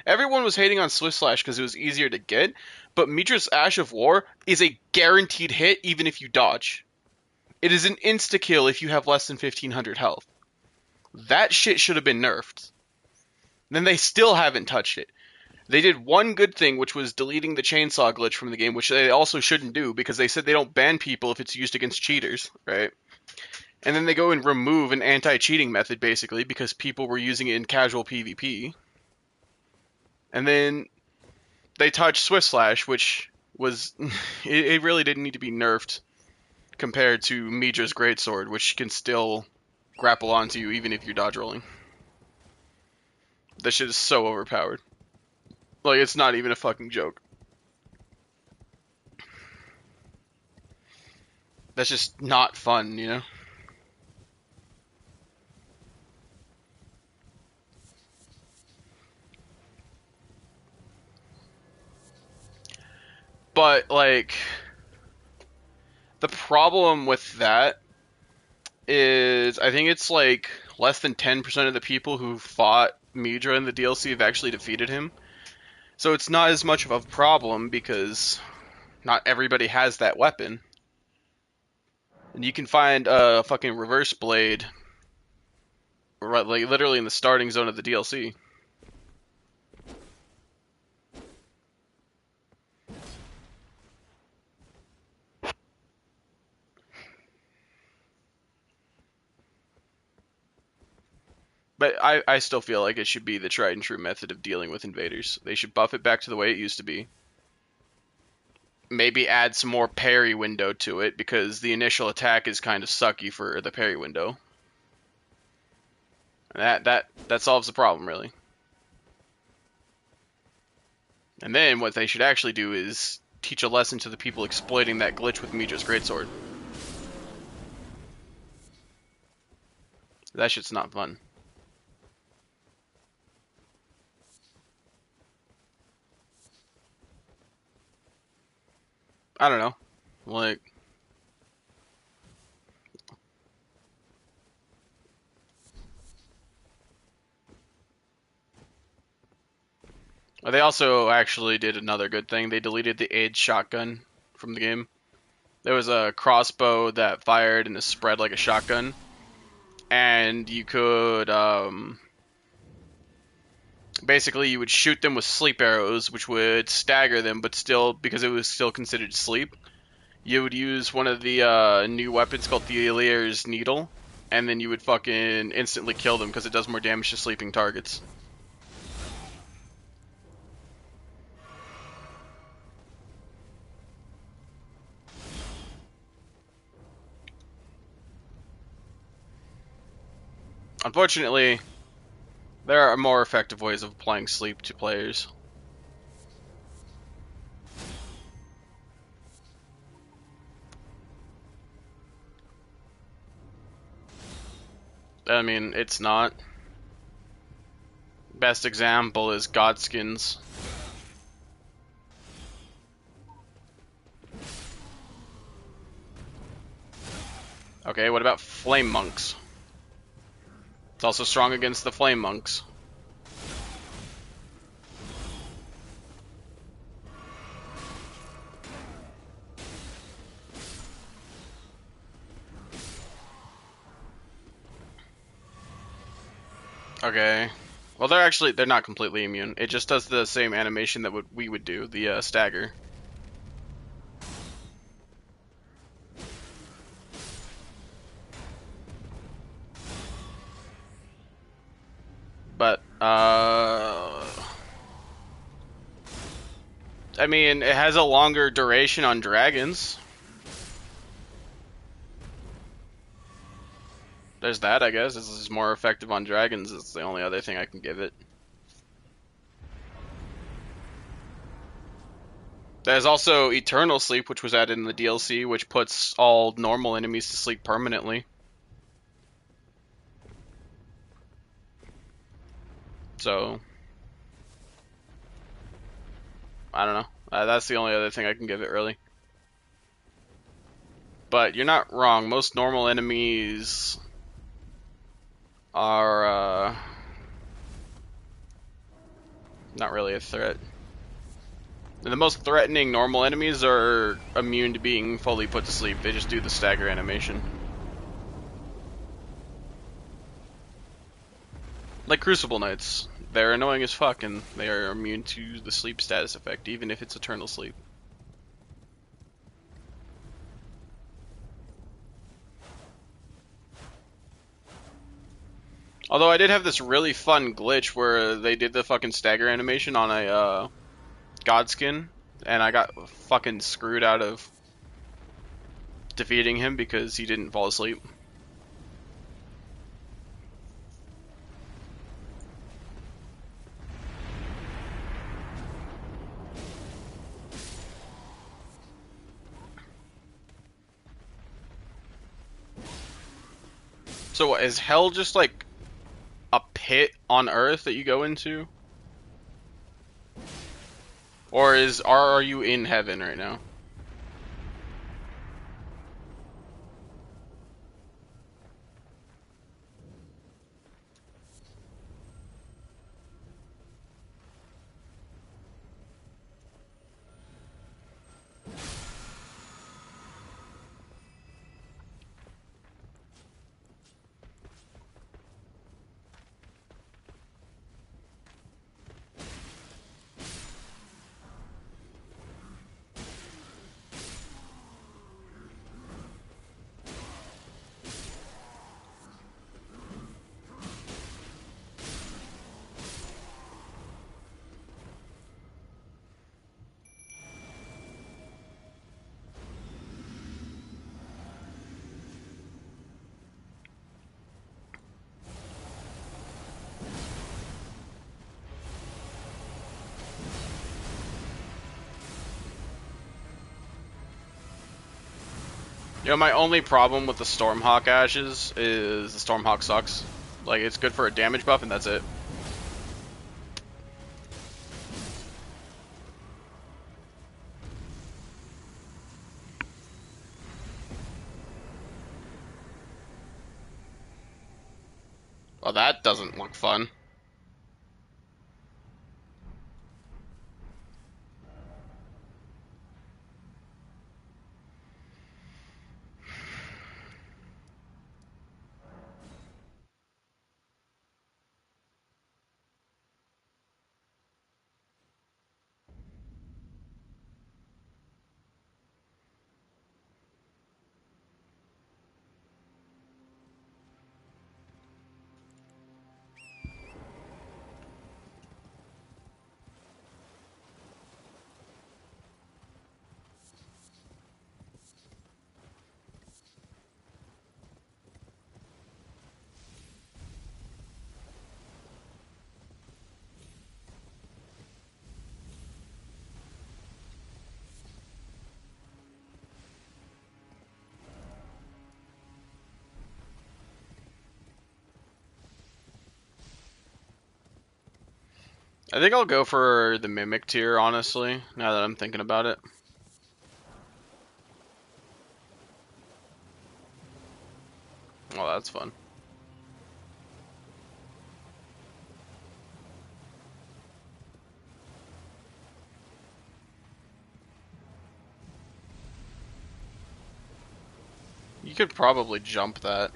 Everyone was hating on Swift Slash because it was easier to get, but Midra's Ash of War is a guaranteed hit even if you dodge. It is an insta-kill if you have less than 1500 health. That shit should have been nerfed. Then they still haven't touched it. They did one good thing, which was deleting the chainsaw glitch from the game, which they also shouldn't do, because they said they don't ban people if it's used against cheaters, right? And then they go and remove an anti-cheating method, basically, because people were using it in casual PvP. And then they touched Swift Slash, which was... it really didn't need to be nerfed compared to Midra's Greatsword, which can still grapple onto you even if you're dodge rolling. That shit is so overpowered. Like, it's not even a fucking joke. That's just not fun, you know? But, like, the problem with that is I think it's like less than 10% of the people who fought Midra in the DLC have actually defeated him. So it's not as much of a problem because not everybody has that weapon. And you can find a fucking reverse blade right, like literally in the starting zone of the DLC. But I still feel like it should be the tried and true method of dealing with invaders. They should buff it back to the way it used to be. Maybe add some more parry window to it, because the initial attack is kind of sucky for the parry window. And that solves the problem, really. And then what they should actually do is teach a lesson to the people exploiting that glitch with Midra's Greatsword. That shit's not fun. I don't know. Like... They also actually did another good thing. They deleted the aid shotgun from the game. There was a crossbow that fired and spread like a shotgun. And you could, basically you would shoot them with sleep arrows, which would stagger them, but still, because it was still considered sleep, you would use one of the new weapons called the Elier's Needle, and then you would fucking instantly kill them because it does more damage to sleeping targets. Unfortunately, there are more effective ways of applying sleep to players. I mean, it's not. Best example is Godskins. Okay, what about Flame Monks? It's also strong against the Flame Monks. Okay. Well, they're not completely immune. It just does the same animation that we would do, the stagger. But, I mean, it has a longer duration on dragons. There's that, I guess. This is more effective on dragons. It's the only other thing I can give it. There's also Eternal Sleep, which was added in the DLC, which puts all normal enemies to sleep permanently. So, I don't know. That's the only other thing I can give it, really. But you're not wrong. Most normal enemies are not really a threat. The most threatening normal enemies are immune to being fully put to sleep. They just do the stagger animation. Like Crucible Knights. They're annoying as fuck, and they are immune to the sleep status effect, even if it's eternal sleep. Although I did have this really fun glitch where they did the fucking stagger animation on a Godskin, and I got fucking screwed out of defeating him because he didn't fall asleep. So what, is hell just like a pit on Earth that you go into? Or are you in heaven right now? You know, my only problem with the Stormhawk Ashes is the Stormhawk sucks. Like, it's good for a damage buff, and that's it. Well, that doesn't look fun. I think I'll go for the Mimic tier, honestly, now that I'm thinking about it. Oh, that's fun. You could probably jump that.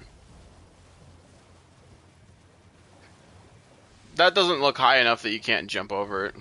That doesn't look high enough that you can't jump over it.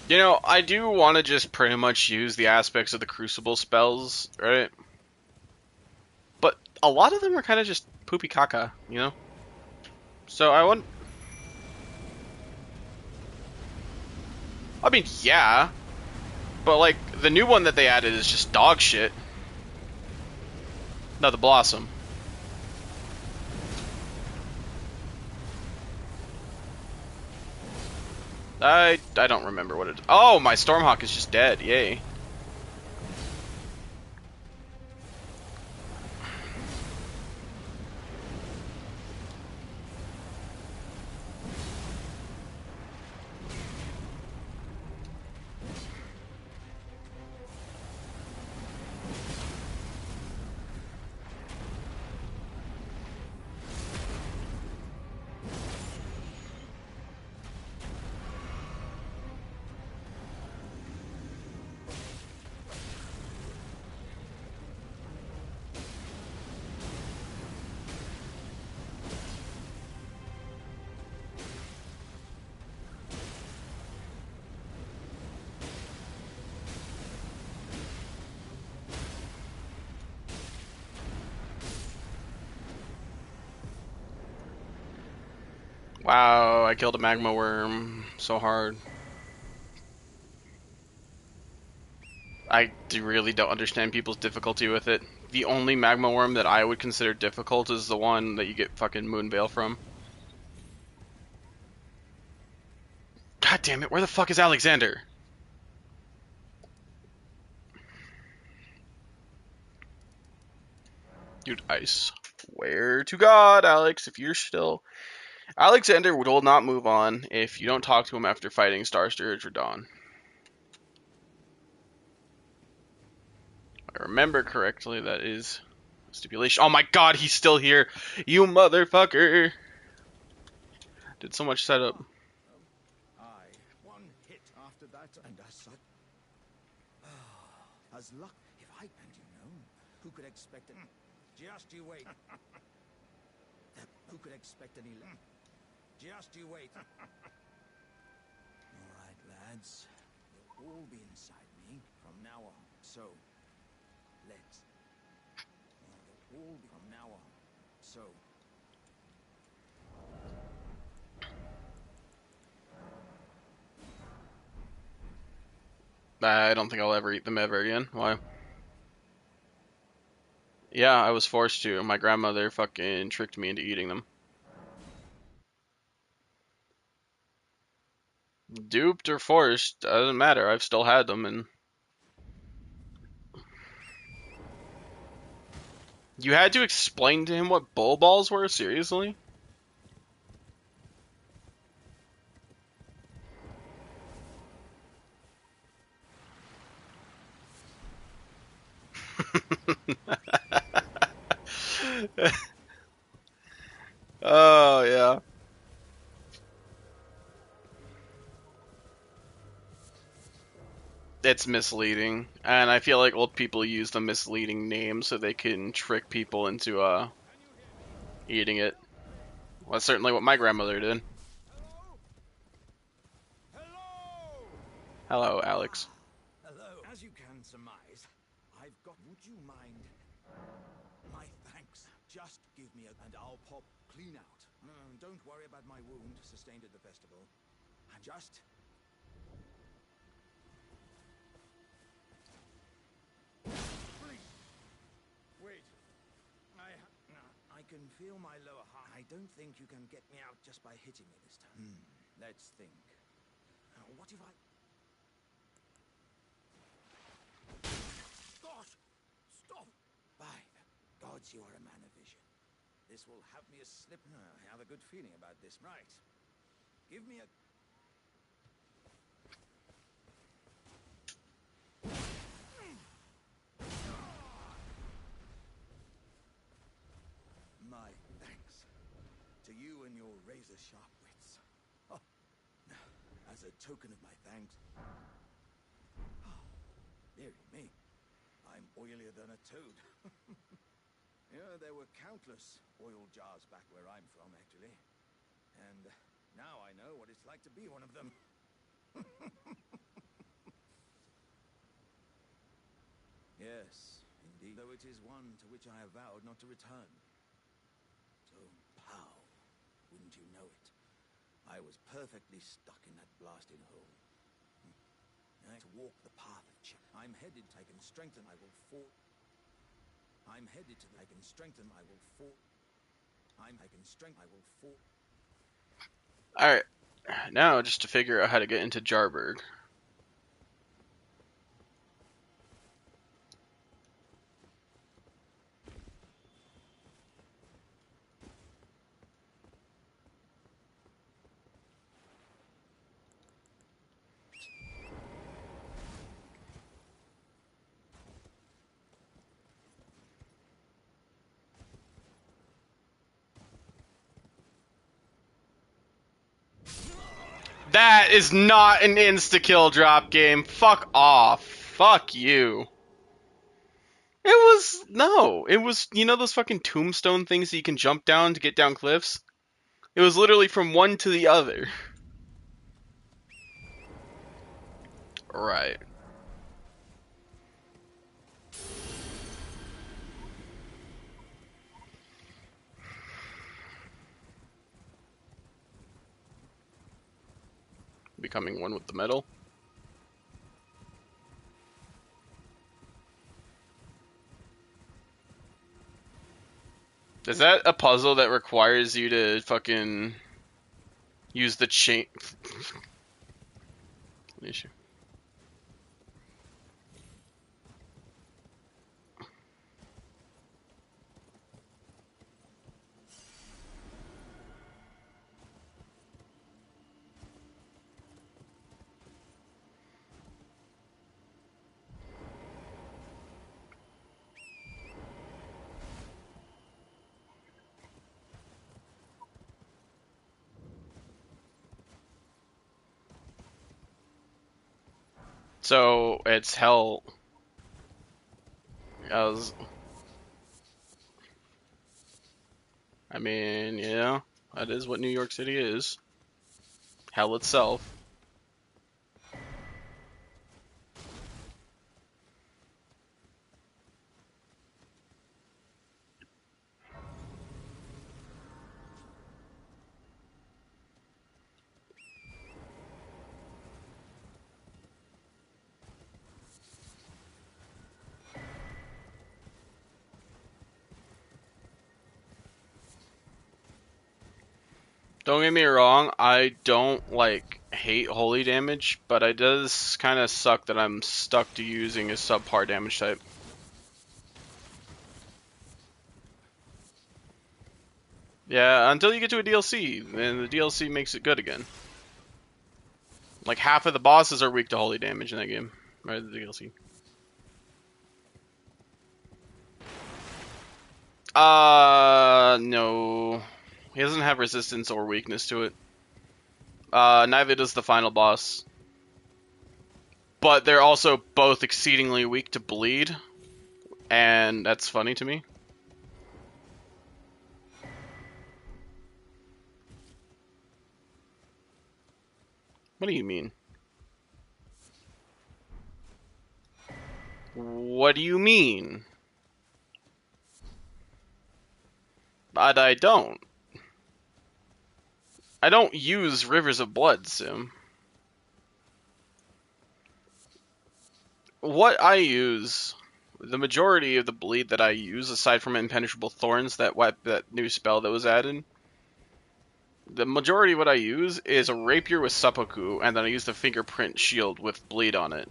You know, I do want to just pretty much use the aspects of the Crucible spells, right? But a lot of them are kind of just poopy caca, you know? So I want... I mean, yeah. But, like, the new one that they added is just dog shit. No, the Blossom. I don't remember what it is. Oh, my Stormhawk is just dead. Yay. Wow, I killed a magma worm so hard. I really don't understand people's difficulty with it. The only magma worm that I would consider difficult is the one that you get fucking Moonveil from. God damn it, where the fuck is Alexander? Dude, I swear to God, Alex, if you're still... Alexander will not move on if you don't talk to him after fighting Star Scourge or Dawn. If I remember correctly, that is a stipulation. Oh my God, he's still here! You motherfucker! Did so much setup. Aye, one hit after that, and as such. As luck, if I and you know, who could expect it? Just you wait. Who could expect any? Just you wait. All right, lads, you'll all be inside me from now on. So, let's. You'll all be from now on. So. I don't think I'll ever eat them ever again. Why? Yeah, I was forced to. My grandmother fucking tricked me into eating them. Duped or forced, doesn't matter. I've still had them, and you had to explain to him what bull balls were? Seriously? Oh, yeah. It's misleading, and I feel like old people use the misleading name so they can trick people into eating it. Well, that's certainly what my grandmother did. Hello! Hello, Alex. Hello. As you can surmise, I've got. Would you mind? My thanks. Just give me a, and I'll pop clean out. Don't worry about my wound sustained at the festival. I just. Please. Wait. I can feel my lower half. I don't think you can get me out just by hitting me this time. Let's think. What if I... Gosh! Stop! By the gods, you are a man of vision. This will have me a slip. I have a good feeling about this. Right. Give me a... My thanks to you and your razor-sharp wits. Oh, as a token of my thanks... Oh, dearie me. I'm oilier than a toad. Yeah, there were countless oil jars back where I'm from, actually. And now I know what it's like to be one of them. Yes, indeed. Though it is one to which I have vowed not to return. So, pow, wouldn't you know it? I was perfectly stuck in that blasted hole. I had to walk the path of change. I'm headed to... I can strengthen, I will fall. I'm headed to... I can strengthen, I will fall. I can strengthen, I will fall. Alright. Now, just to figure out how to get into Jarburg. That is not an insta-kill drop game. Fuck off. Fuck you. It was, no. It was, you know those fucking tombstone things that you can jump down to get down cliffs? It was literally from one to the other. Right. Becoming one with the metal. Is that a puzzle that requires you to fucking use the chain? Issue. So it's hell. I mean, yeah, that is what New York City is. Hell itself. Don't get me wrong, I don't hate holy damage, but it does kind of suck that I'm stuck to using a subpar damage type. Yeah, until you get to a DLC, and the DLC makes it good again. Like half of the bosses are weak to holy damage in that game, or the DLC. No. He doesn't have resistance or weakness to it. Neither does the final boss. But they're also both exceedingly weak to bleed, and that's funny to me. What do you mean? What do you mean? I don't. I don't use Rivers of Blood, Sim. What I use, the majority of the bleed that I use, aside from Impenetrable Thorns, that new spell that was added, the majority of what I use is a rapier with seppuku, and then I use the fingerprint shield with bleed on it.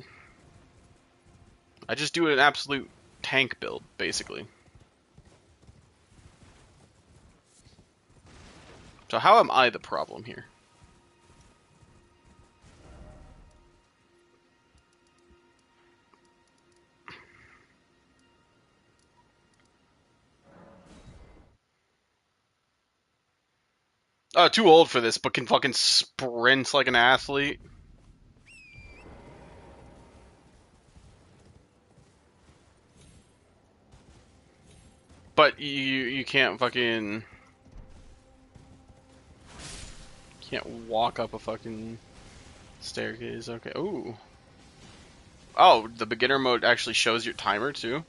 I just do an absolute tank build, basically. So how am I the problem here? Too old for this, but can fucking sprint like an athlete. But you can't fucking... Can't walk up a fucking staircase. Okay. Ooh. Oh, the beginner mode actually shows your timer too.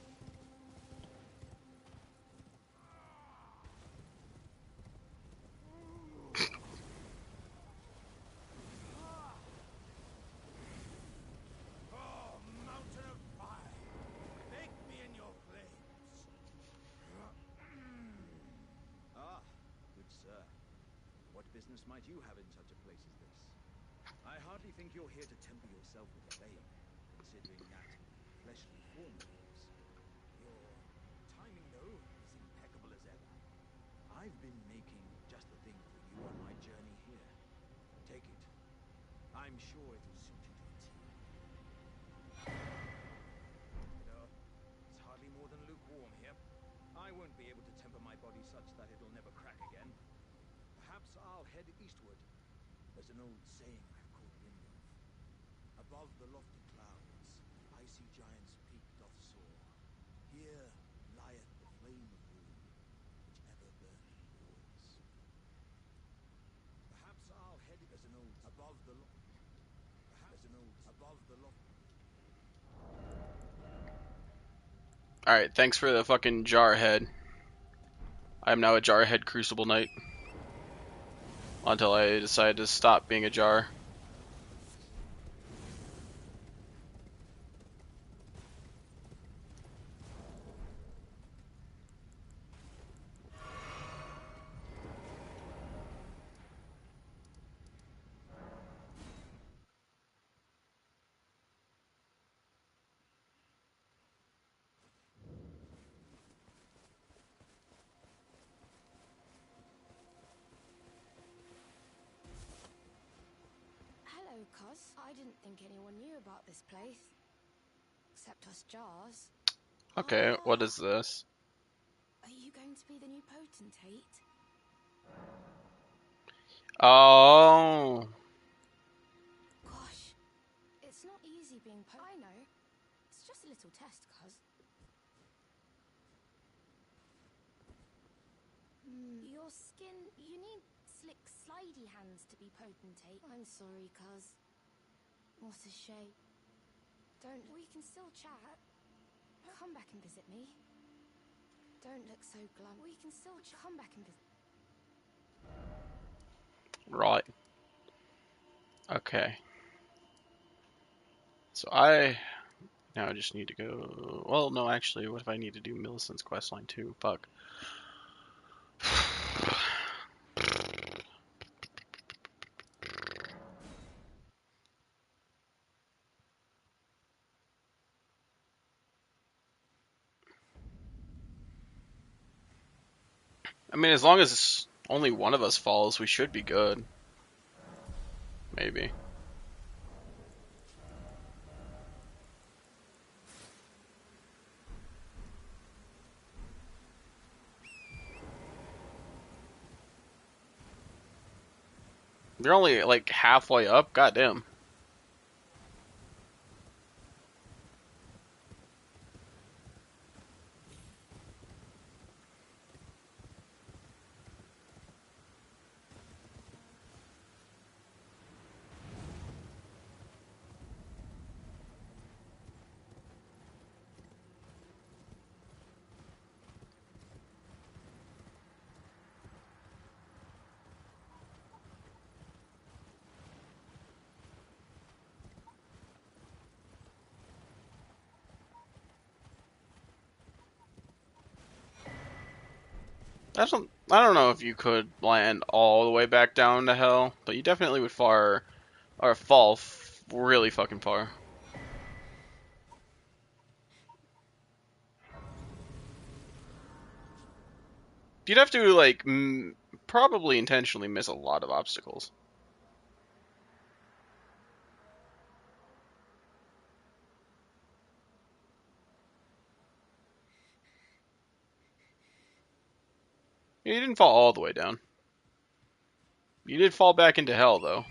Oh, mountain of fire, bake me in your flames. Ah, good sir. What business might you have in such a place as this? I hardly think you're here to temper yourself with a bane, considering that fleshly form of yours. Your timing, though, is impeccable as ever. I've been making just the thing for you on my journey here. Take it. I'm sure it'll suit you to a T. It's hardly more than lukewarm here. I won't be able to temper my body such that it'll never crack again. Perhaps I'll head eastward. There's an old saying I've caught wind of. Above the lofty clouds, the icy giant's peak doth soar. Here lieth the flame of rune, which ever burning roars. Perhaps I'll head. There's an old above the perhaps an old above the lofty. Alright, thanks for the fucking Jarhead. I am now a Jarhead Crucible Knight. Until I decide to stop being a Jar. Hello, Cos. I didn't think anyone knew about this place. Except us Jars. Okay, what is this? Are you going to be the new potentate? Oh. Gosh, it's not easy being I know. It's just a little test, Cos. Your skin, you need slick, slidey hands to be potentate. I'm sorry, Cos. What a shame. We can still chat. Come back and visit me. Don't look so glum. We can still come back and visit. Right. Okay. So now I just need to go. Well, no, actually, what if I need to do Millicent's questline too? Fuck. I mean, as long as only one of us falls, we should be good. Maybe. You're only like halfway up? Goddamn. I don't know if you could land all the way back down to hell, but you definitely would fall really fucking far. You'd have to like probably intentionally miss a lot of obstacles. You didn't fall all the way down. You did fall back into hell though.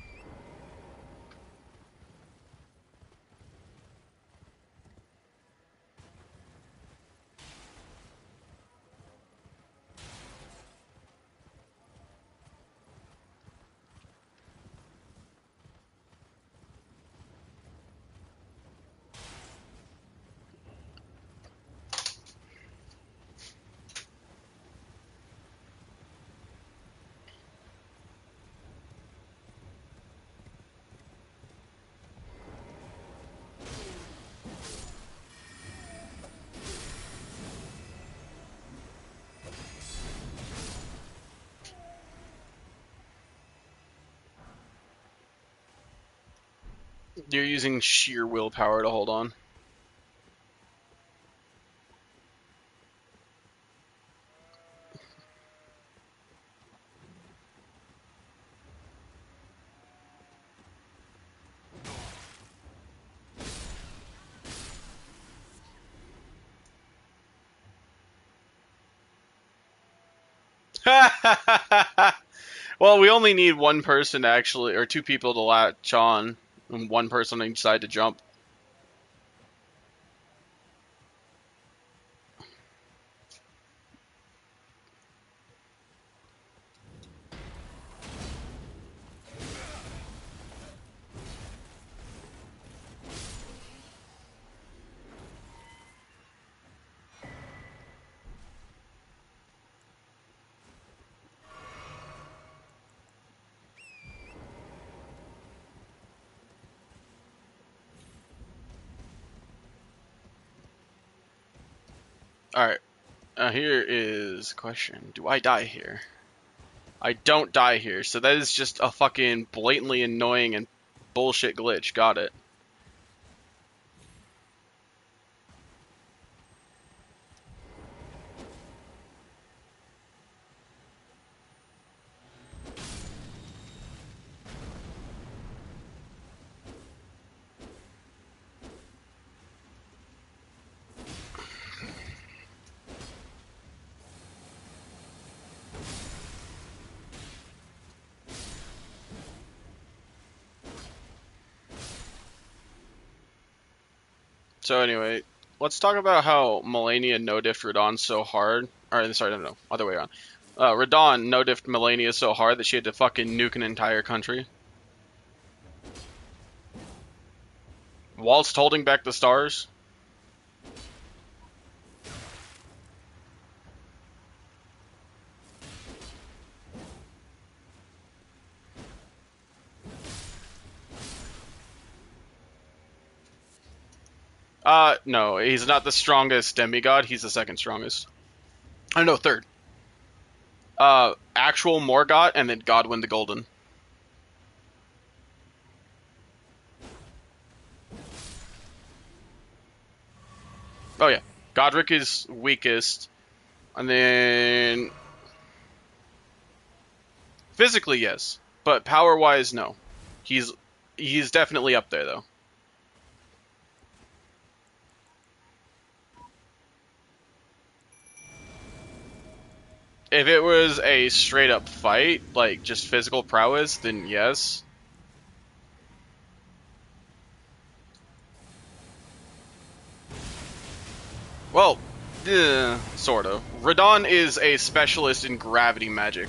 You're using sheer willpower to hold on. Well, we only need one person to actually, or two people to latch on, and one person on each side to jump. Alright, here is a question. Do I die here? I don't die here, so that is just a fucking blatantly annoying and bullshit glitch. Got it. So anyway, let's talk about how Melania no-diffed Radon so hard. Or, sorry, no, other way around. Radon no-diffed Melania so hard that she had to fucking nuke an entire country. Whilst holding back the stars. No, he's not the strongest demigod, he's the second strongest. Oh, no, third. Actual Morgott, and then Godwyn the Golden. Oh yeah, Godric is weakest, and then physically yes, but power-wise no. He's definitely up there though. If it was a straight-up fight, like just physical prowess, then yes. Well, sort of. Radon is a specialist in gravity magic.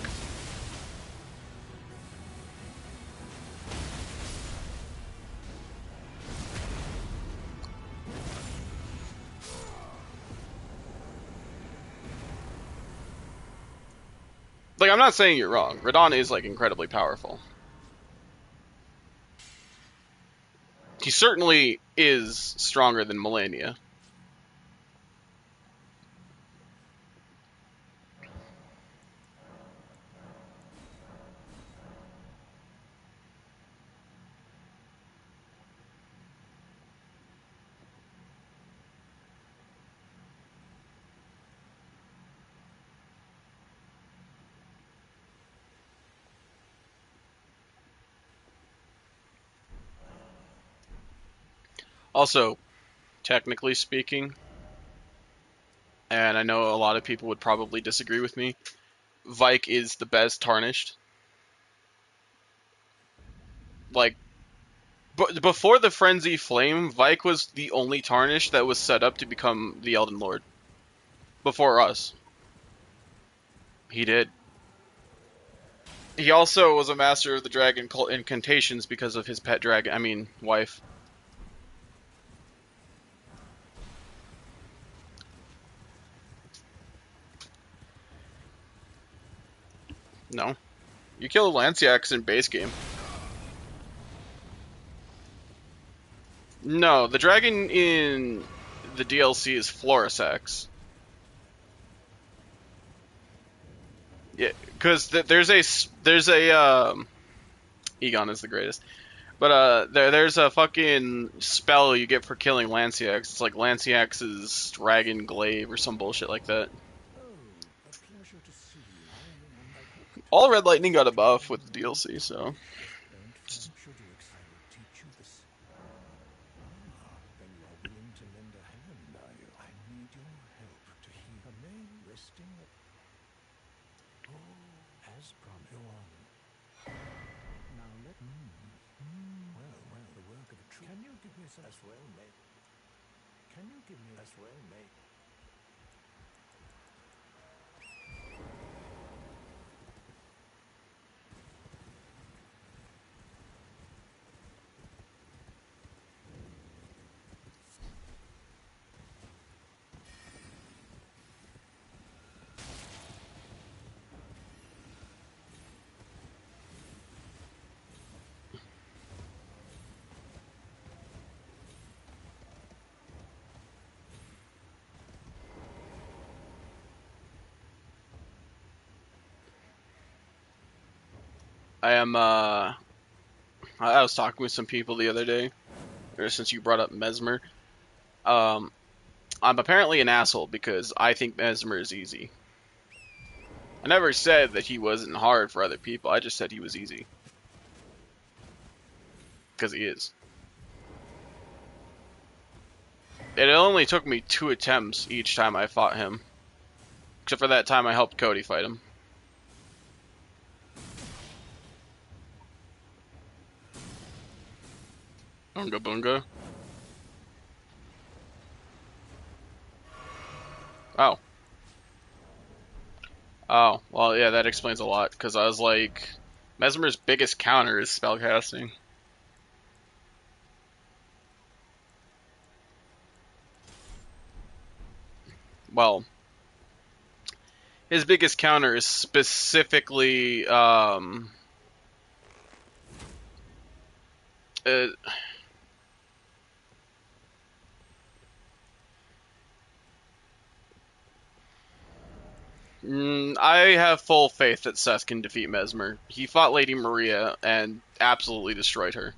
Like, I'm not saying you're wrong. Radon is, like, incredibly powerful. He certainly is stronger than Melania. Also, technically speaking, and I know a lot of people would probably disagree with me, Vike is the best tarnished. Like, before the Frenzy Flame, Vike was the only tarnished that was set up to become the Elden Lord. Before us. He did. He also was a master of the dragon cult incantations because of his pet dragon, wife. No. You kill Lanciax in base game. No, the dragon in the DLC is Florisax. Yeah, because there's a Egon is the greatest, But there's a fucking spell you get for killing Lanciax. It's like Lanciax's Dragon Glaive or some bullshit like that. Oh, a pleasure to see you. I hoped All Red Lightning got a buff with the DLC, so. and should you I will teach you this. Ah, then you are willing to lend a hand, are you? I need your help to heal a man resting at... Oh, as promised. Go on. Now let... Well, the work of a true... Can you give me some... As well, mate. Can you give me... As well, mate. I am, I was talking with some people the other day, or since you brought up Mesmer. Um, I'm apparently an asshole because I think Mesmer is easy. I never said that he wasn't hard for other people, I just said he was easy. Because he is. It only took me 2 attempts each time I fought him. Except for that time I helped Cody fight him. Bunga bunga. Oh. Oh, well, yeah, that explains a lot, because I was like, Mesmer's biggest counter is spellcasting. Well, his biggest counter is specifically, uh, I have full faith that Seth can defeat Mesmer. He fought Lady Maria and absolutely destroyed her.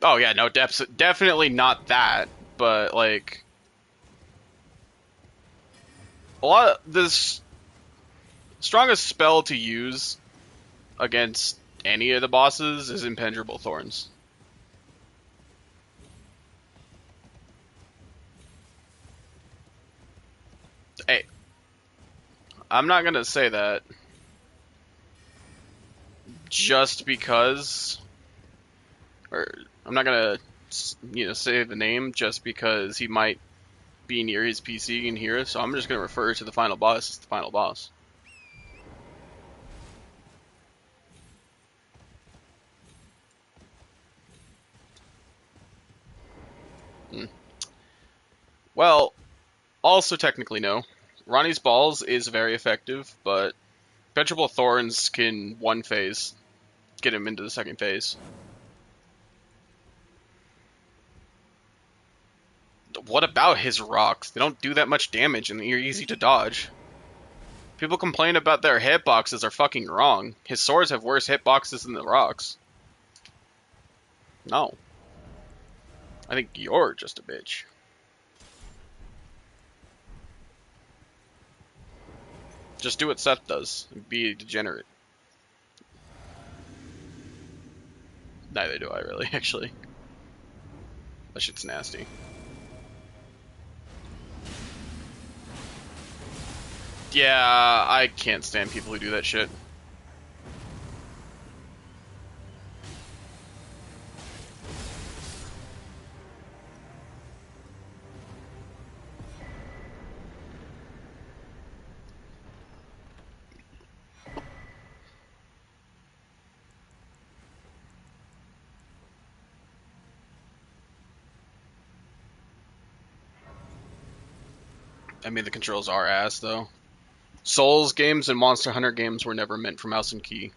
Oh yeah, no, definitely not that, but like a lot of this strongest spell to use against any of the bosses is Impenetrable Thorns. Hey, I'm not gonna say that just because, or I'm not gonna, say the name just because he might be near his PC and hear us. So I'm just gonna refer to the final boss as the final boss. Hmm. Well, also technically no. Ronnie's Balls is very effective, but Impenetrable Thorns can one phase get him into the second phase. What about his rocks? They don't do that much damage and they're easy to dodge. People complain about their hitboxes are fucking wrong. His swords have worse hitboxes than the rocks. No. I think you're just a bitch. Just do what Seth does and be a degenerate. Neither do I really, actually. That shit's nasty. Yeah, I can't stand people who do that shit. I mean, the controls are ass, though. Souls games and Monster Hunter games were never meant for mouse and key.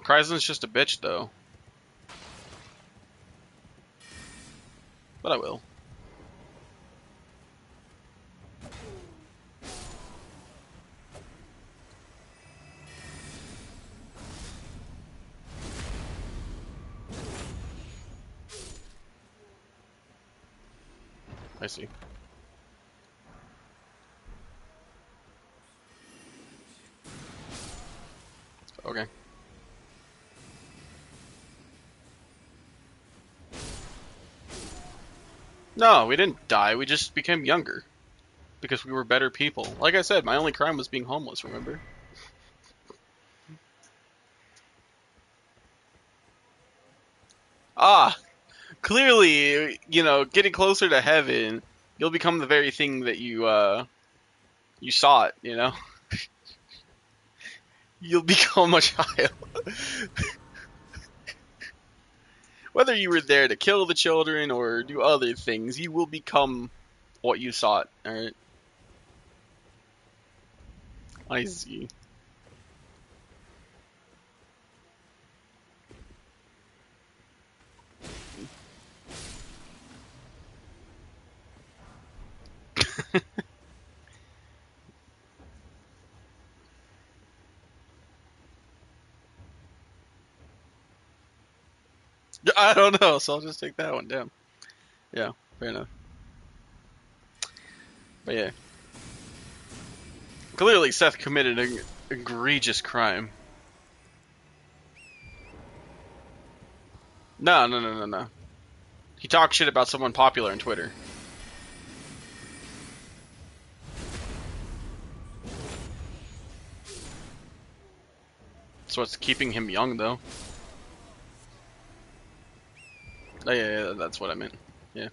Well, Kryzen's just a bitch, though. But I will. I see. Okay. No, we didn't die. We just became younger. Because we were better people. Like I said, my only crime was being homeless, remember? Ah, clearly, you know, getting closer to heaven, you'll become the very thing that you sought, you know? You'll become a child. Whether you were there to kill the children or do other things, you will become what you sought, alright? I see. I don't know, so I'll just take that one down. Yeah, fair enough. But yeah. Clearly, Seth committed an egregious crime. No, no, no, no, no. He talked shit about someone popular on Twitter. So what's keeping him young, though? Oh, yeah, that's what I meant. Yeah.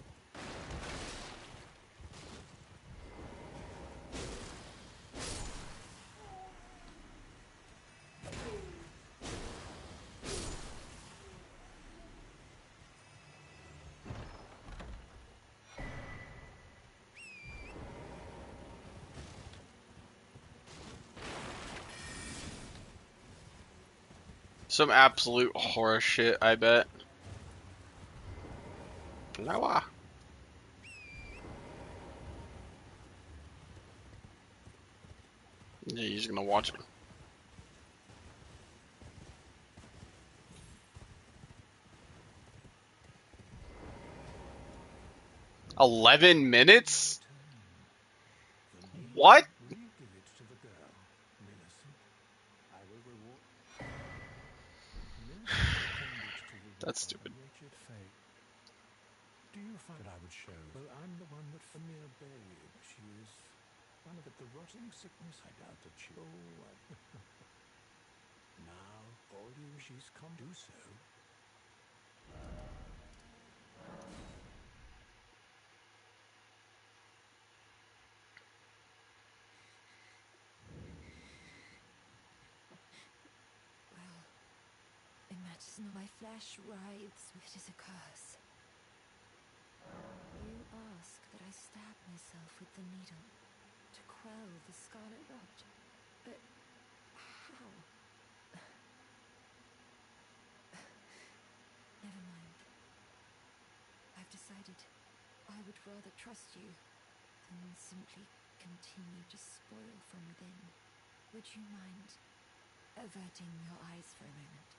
Some absolute horror shit, I bet. Flower. Yeah, you're just gonna watch it. 11 minutes? What? Will you give it to the girl, Millicent? I will reward. Millicent pretended to reward That's from stupid. a wretched fate. Do you find that I would show? Well, I'm the one that a mere babe. She is one of the rotting sickness. I doubt that she. Oh, now all you she's come do so. Well, it matters not. My flesh writhes. It is a curse. You ask that I stab myself with the needle to quell the scarlet rot. But how? Never mind. I've decided I would rather trust you than simply continue to spoil from within. Would you mind averting your eyes for a moment?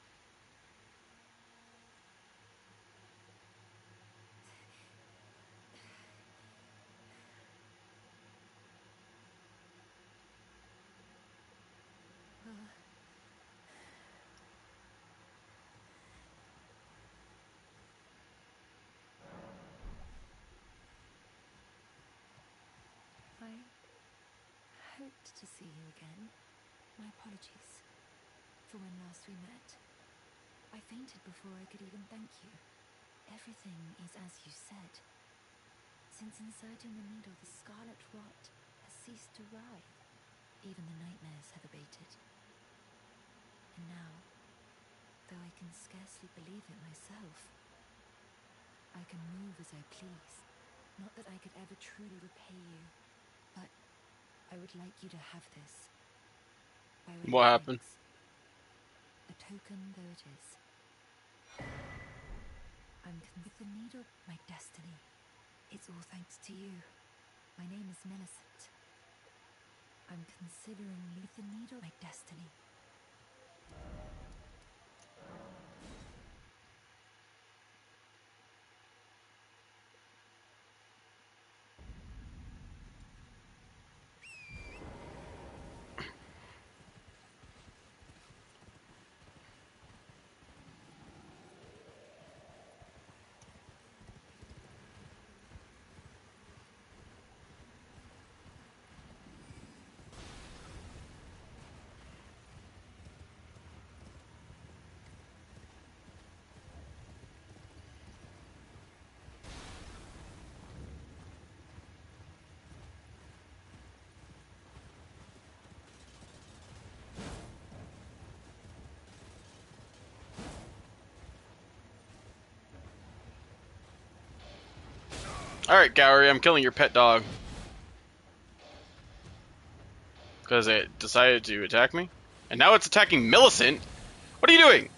Well, I hoped to see you again. My apologies for when last we met. I fainted before I could even thank you. Everything is as you said. Since inserting the needle, the scarlet rot has ceased to writhe. Even the nightmares have abated. And now, though I can scarcely believe it myself, I can move as I please. Not that I could ever truly repay you, but I would like you to have this by way What of happened? thanks. a token though it is. With the needle, my destiny. It's all thanks to you. My name is Millicent. I'm considering with the needle, my destiny. Alright, Gowry, I'm killing your pet dog. Because it decided to attack me. And now it's attacking Millicent? What are you doing?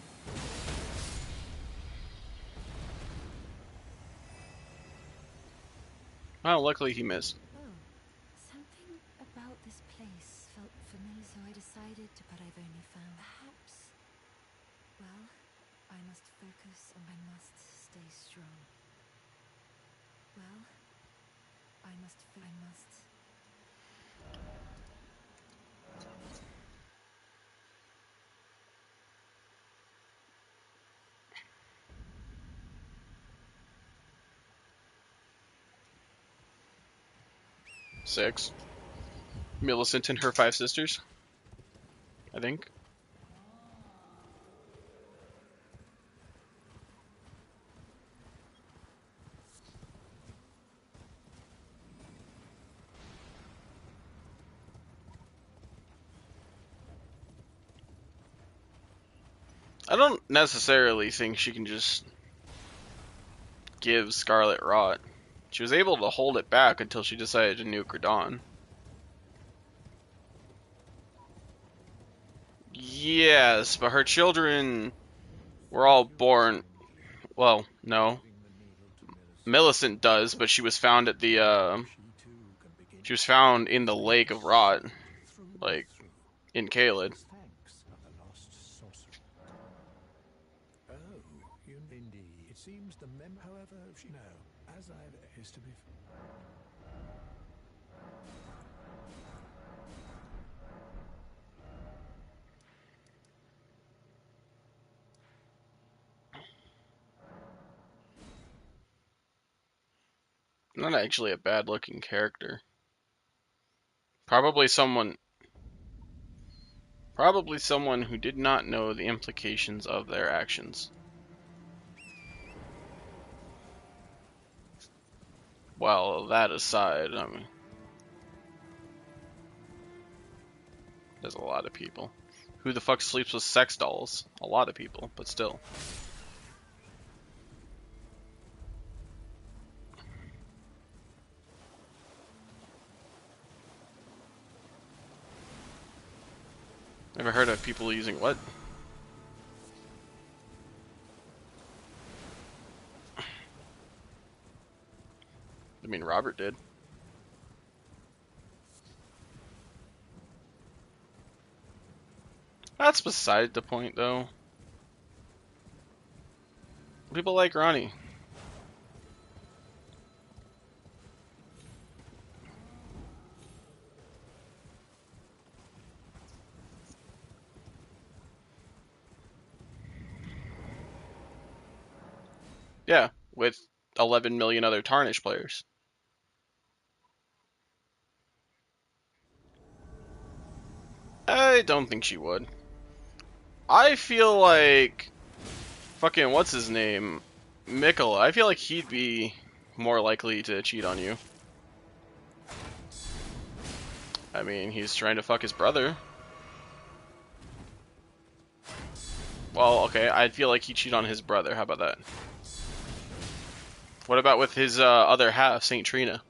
Well, luckily he missed. Oh, something about this place felt familiar, so I decided to, but I've only found perhaps. Well, I must focus and I must stay strong. Well, I must. Six. Millicent and her 5 sisters, I think. I don't necessarily think she can just give Scarlet Rot. She was able to hold it back until she decided to nuke Radon. Yes, but her children were all born... Well, no. Millicent does, but she was found at the, she was found in the Lake of Rot. Like, in Caelid. Oh, you indeed. It seems the however, no, as I is to be. Not actually a bad looking character. Probably someone who did not know the implications of their actions. Well, that aside, I mean, there's a lot of people. Who the fuck sleeps with sex dolls? A lot of people, but still. Never heard of people using what? I mean, Robert did. That's beside the point, though. People like Ronnie. Yeah, with 11 million other Tarnish players. I don't think she would. I feel like fucking what's his name? Mikkel. I feel like he'd be more likely to cheat on you. I mean, he's trying to fuck his brother. Well, okay, I feel like he'd cheat on his brother. How about that? What about with his other half, Saint Trina?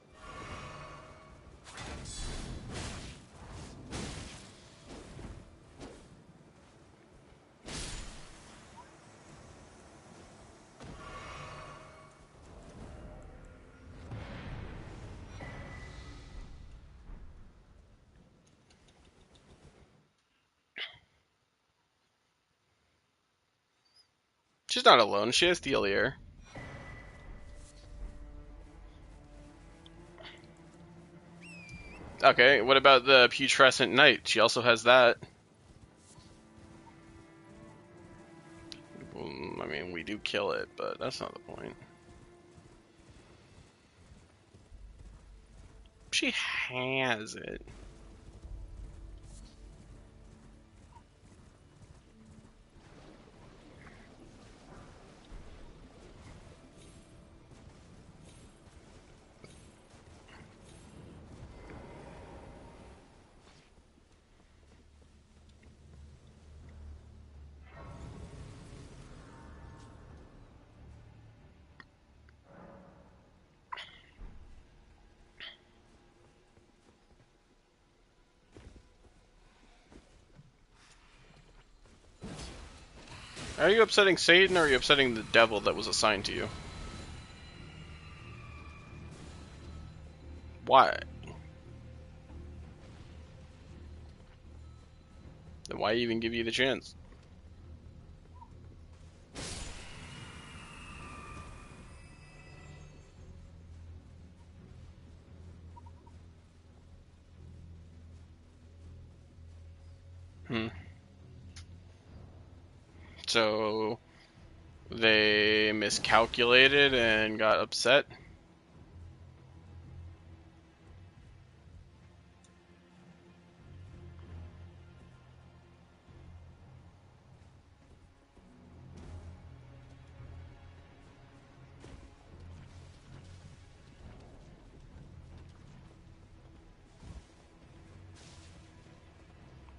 She's not alone. She has Thelier. Okay, what about the Putrescent Knight? She also has that. Well, I mean, we do kill it, but that's not the point. She has it. Are you upsetting Satan, or are you upsetting the devil that was assigned to you? Why? Then why even give you the chance? Hmm. So they miscalculated and got upset?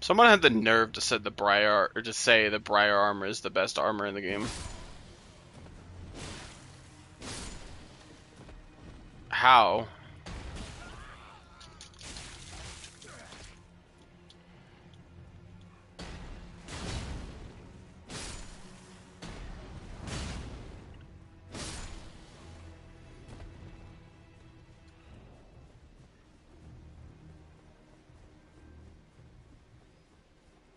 Someone had the nerve to say the Briar armor is the best armor in the game. How?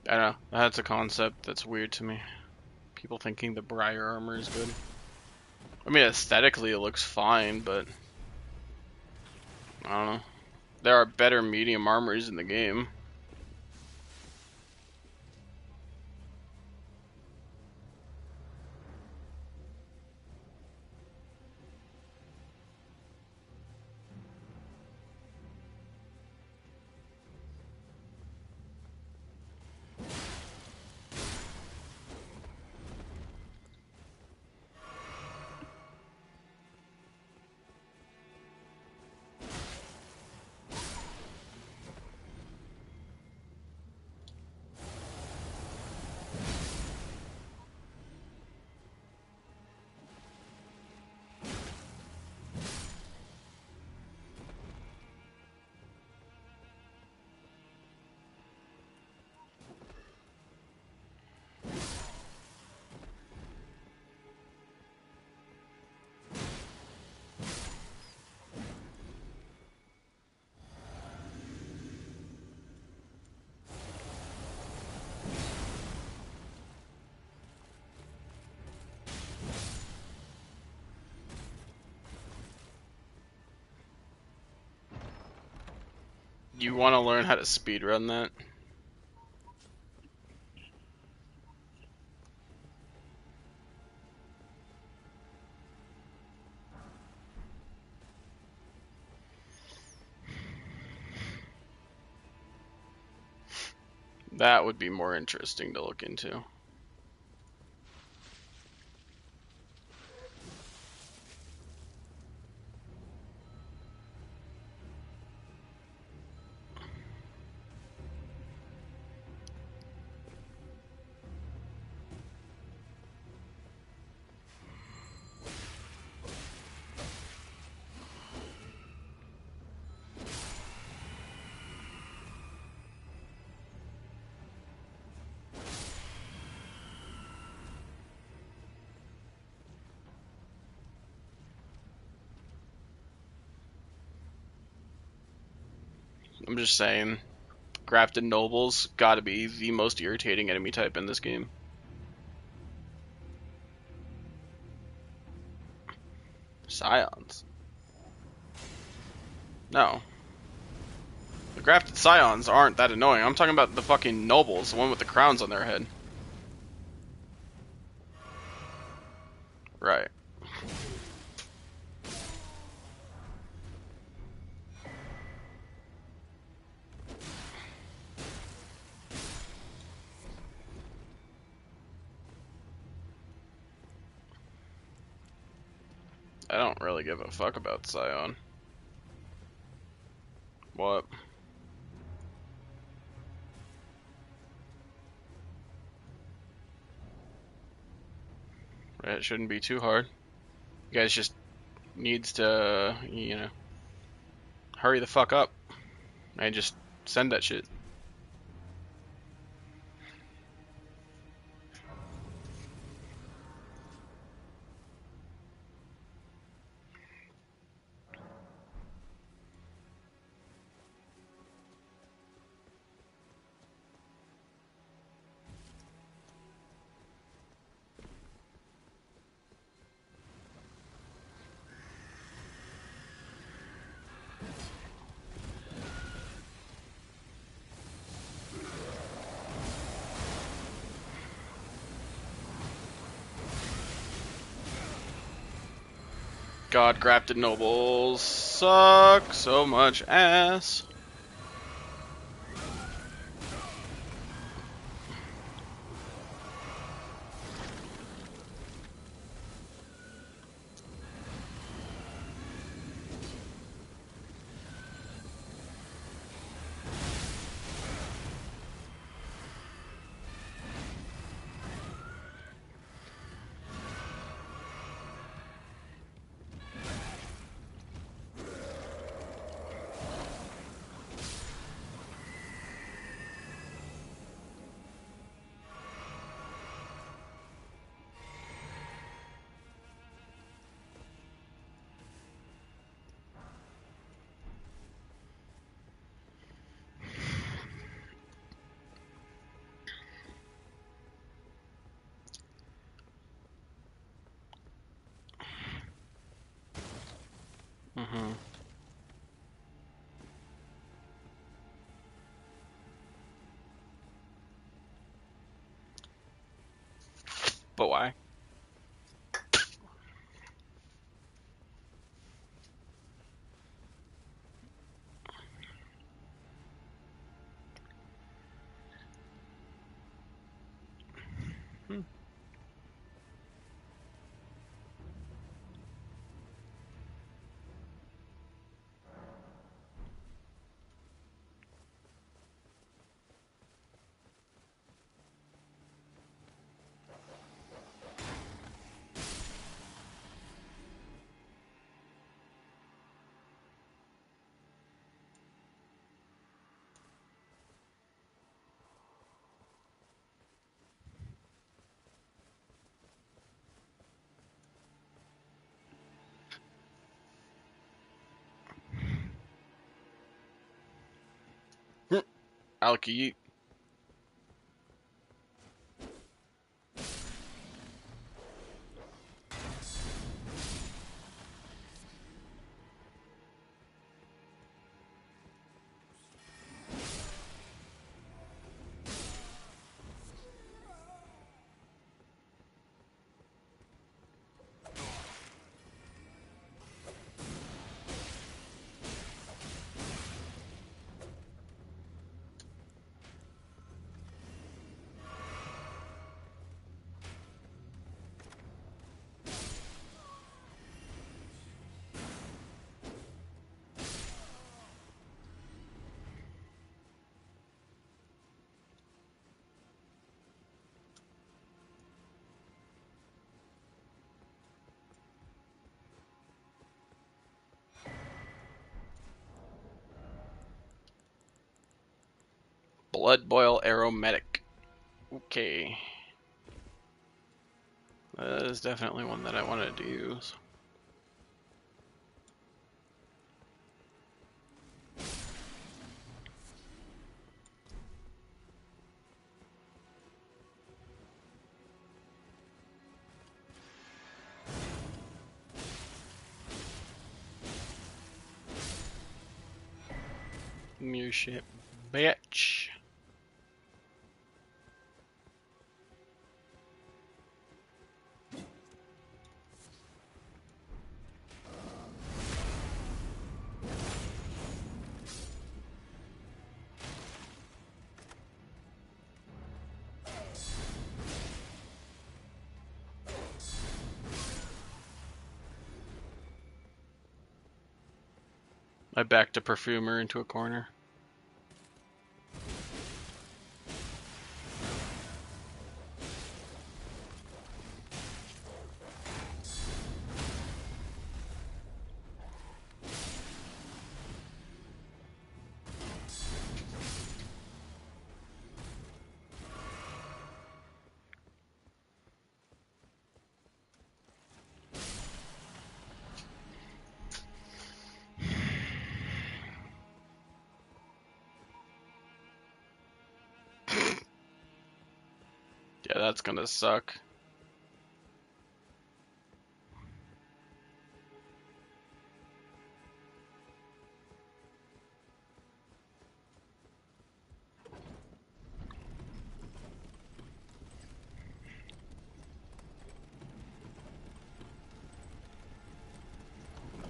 I don't know. That's a concept that's weird to me. People thinking the Briar armor is good. I mean, aesthetically it looks fine, but I don't know. There are better medium armors in the game. You want to learn how to speedrun that? That would be more interesting to look into. I'm just saying, Grafted Nobles gotta be the most irritating enemy type in this game. Scions. No. The grafted scions aren't that annoying. I'm talking about the fucking nobles, the one with the crowns on their head. Right. I don't really give a fuck about Scion. What? It shouldn't be too hard. You guys just needs to, you know, hurry the fuck up and just send that shit. God, grafted nobles suck so much ass. Mm-hmm. But why? Hmm. Alki. Blood boil aromatic. Okay. That is definitely one that I wanted to use. Your shit, bitch. I backed a perfumer into a corner. Yeah, that's gonna suck.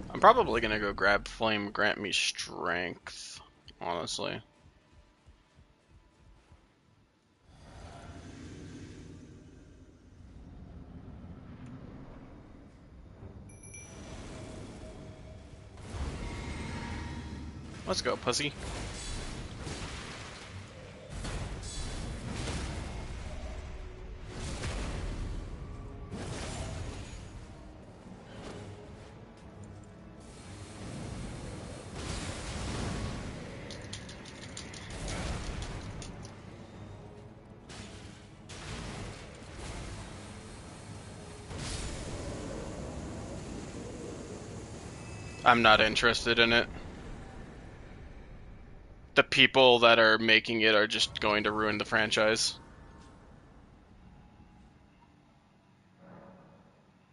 I'm probably gonna go grab Flame Grant Me Strength, honestly. Let's go, pussy. I'm not interested in it. The people that are making it are just going to ruin the franchise.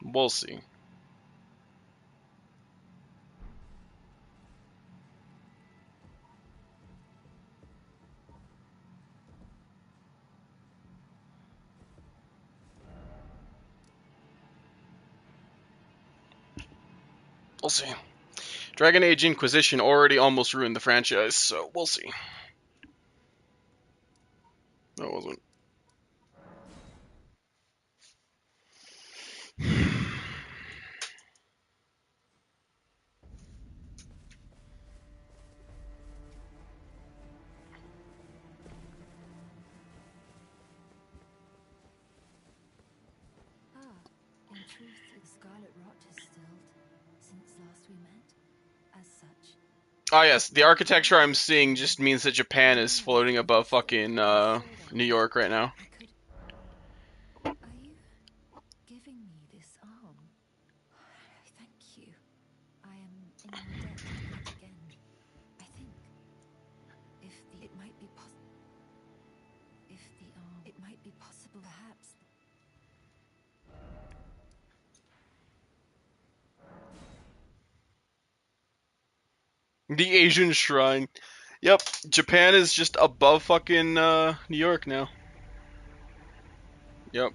We'll see. We'll see. Dragon Age Inquisition already almost ruined the franchise, so we'll see. No, it wasn't. Ah, in truth, the scarlet rot has stilled since last we met. As such, Oh yes, the architecture I'm seeing just means that Japan is floating above fucking New York right now. I could. Are you giving me this arm? Thank you. I am in your debt yet again. I think if the it might be possible. If the arm, it might be possible, perhaps. The Asian Shrine. Yep, Japan is just above fucking New York now. Yep.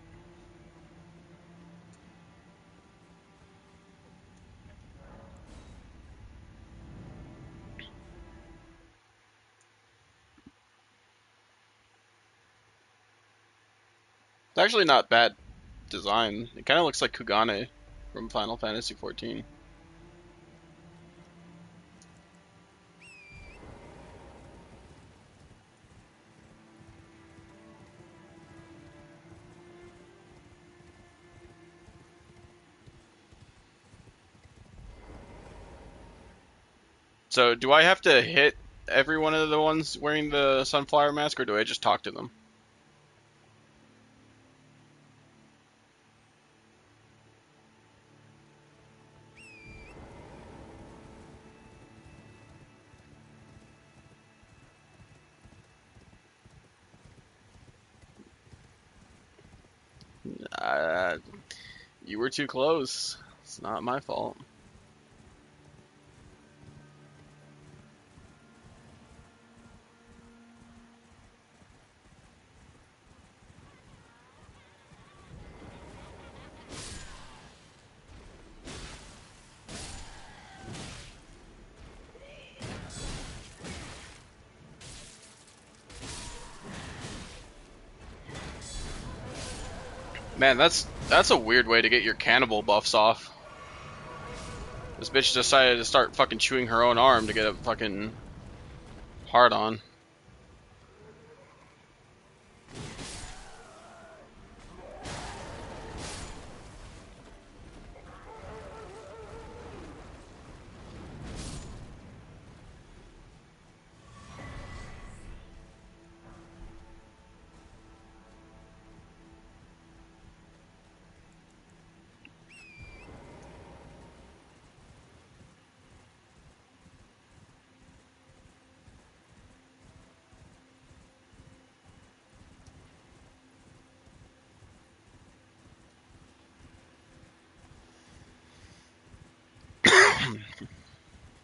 It's actually not bad design. It kind of looks like Kugane from Final Fantasy XIV. So, do I have to hit every one of the ones wearing the sunflower mask, or do I just talk to them? Uh, you were too close. It's not my fault. Man, that's a weird way to get your cannibal buffs off. This bitch decided to start fucking chewing her own arm to get a fucking hard on.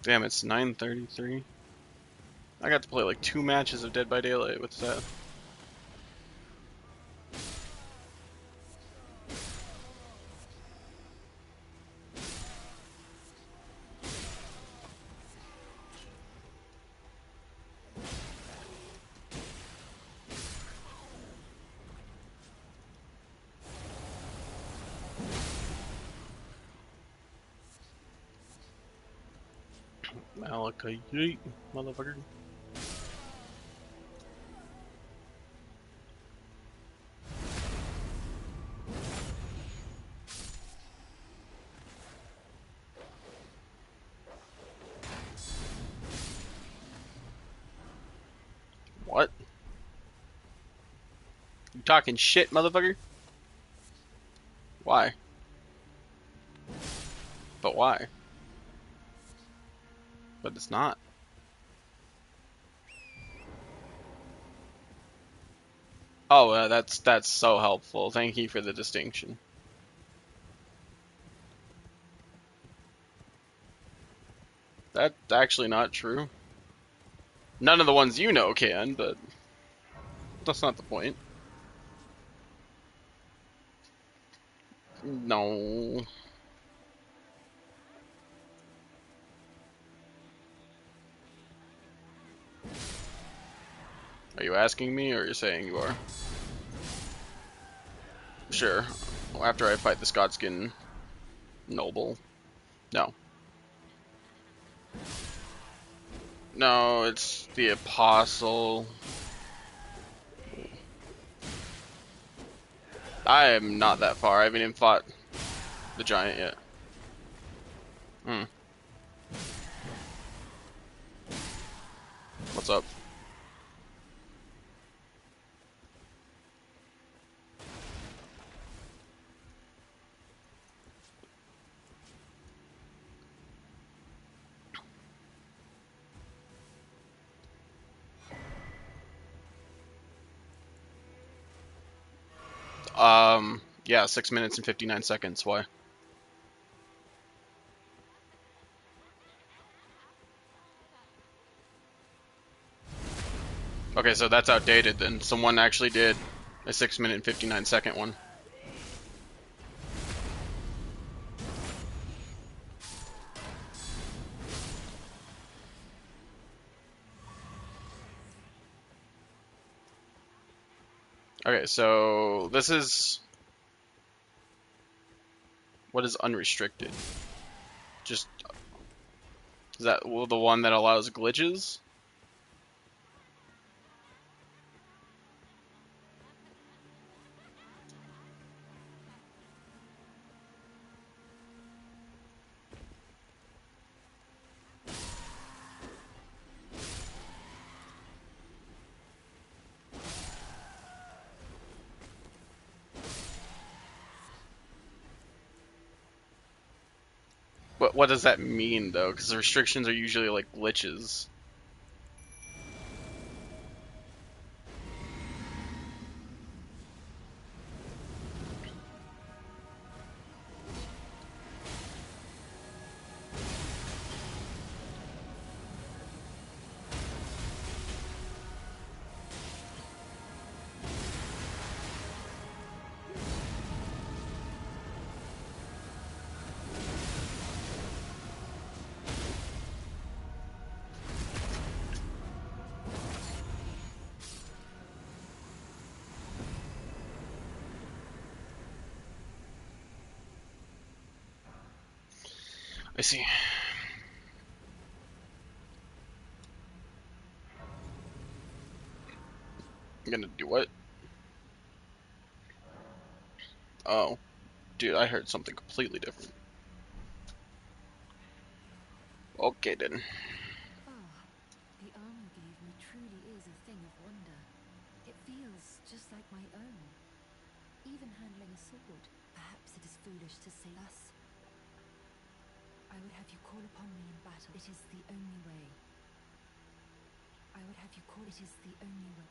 Damn, it's 9:33. I got to play like 2 matches of Dead by Daylight with that. Malachite, motherfucker. What? You talking shit, motherfucker? Why? But why? But it's not. Oh, that's so helpful. Thank you for the distinction. That's actually not true. None of the ones you know can, but that's not the point. No. Are you asking me, or are you saying you are? Sure. Well, after I fight the Scotskin noble. No. No, it's the apostle. I am not that far. I haven't even fought the giant yet. Hmm. What's up? Yeah, 6 minutes and 59 seconds. Why? Okay, so that's outdated then. Someone actually did a 6 minute and 59 second one. Okay, so this is... What is unrestricted? Just... Is that the one that allows glitches? What does that mean, though? Because the restrictions are usually like glitches. I see. I'm gonna do what? Oh, dude, I heard something completely different. Okay then. Ah, the armor gave me truly is a thing of wonder. It feels just like my own. Even handling a sword. Perhaps it is foolish to say thus. I would have you call upon me in battle. It is the only way. I would have you call. It is the only way.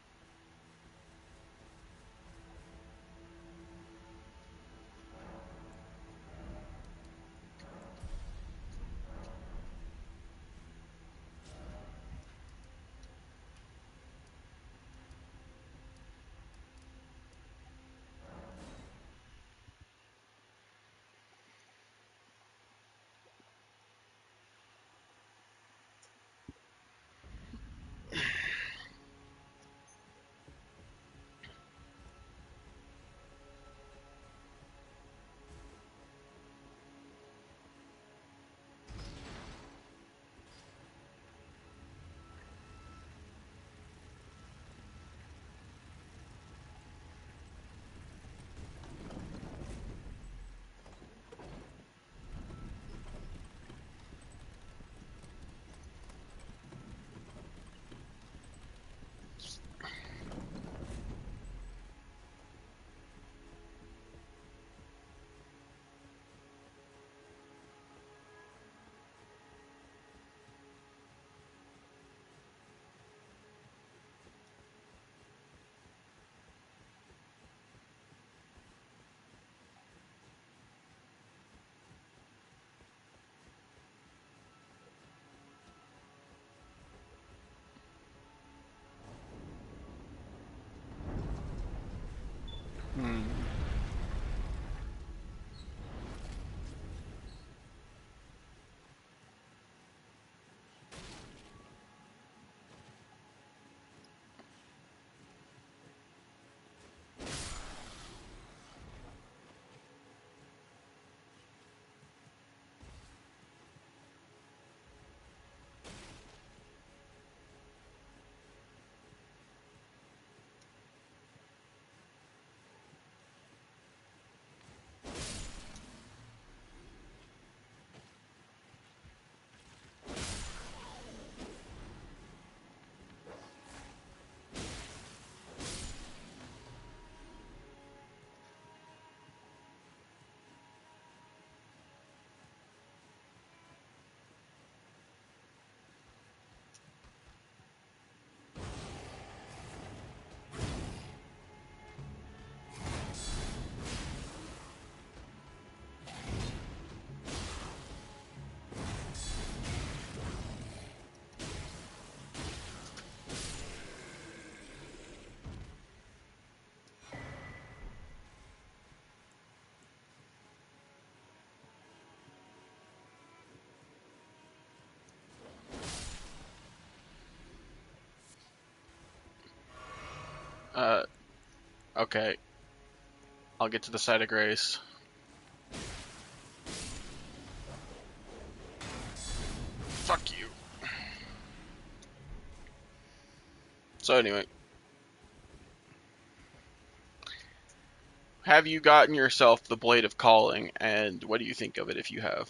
Hmm. Uh, okay. I'll get to the side of grace. Fuck you. So anyway, have you gotten yourself the Blade of Calling, and what do you think of it if you have?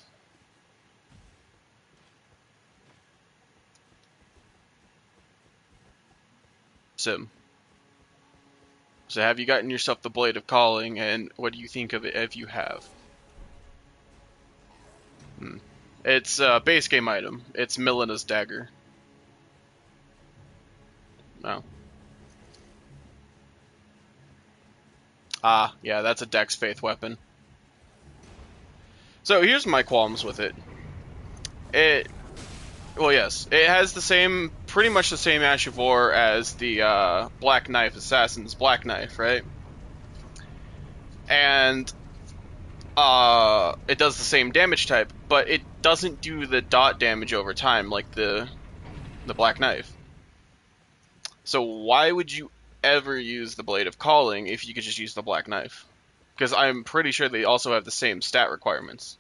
Sim. So have you gotten yourself the Blade of Calling, and what do you think of it if you have? Hmm. It's a base game item. It's Milena's dagger. No. Ah, yeah, that's a Dex Faith weapon. So here's my qualms with it. It, well, yes, it has the same, pretty much the same Ash of War as the Black Knife Assassin's Black Knife, right? And it does the same damage type, but it doesn't do the dot damage over time like the Black Knife. So why would you ever use the Blade of Calling if you could just use the Black Knife? Because I'm pretty sure they also have the same stat requirements.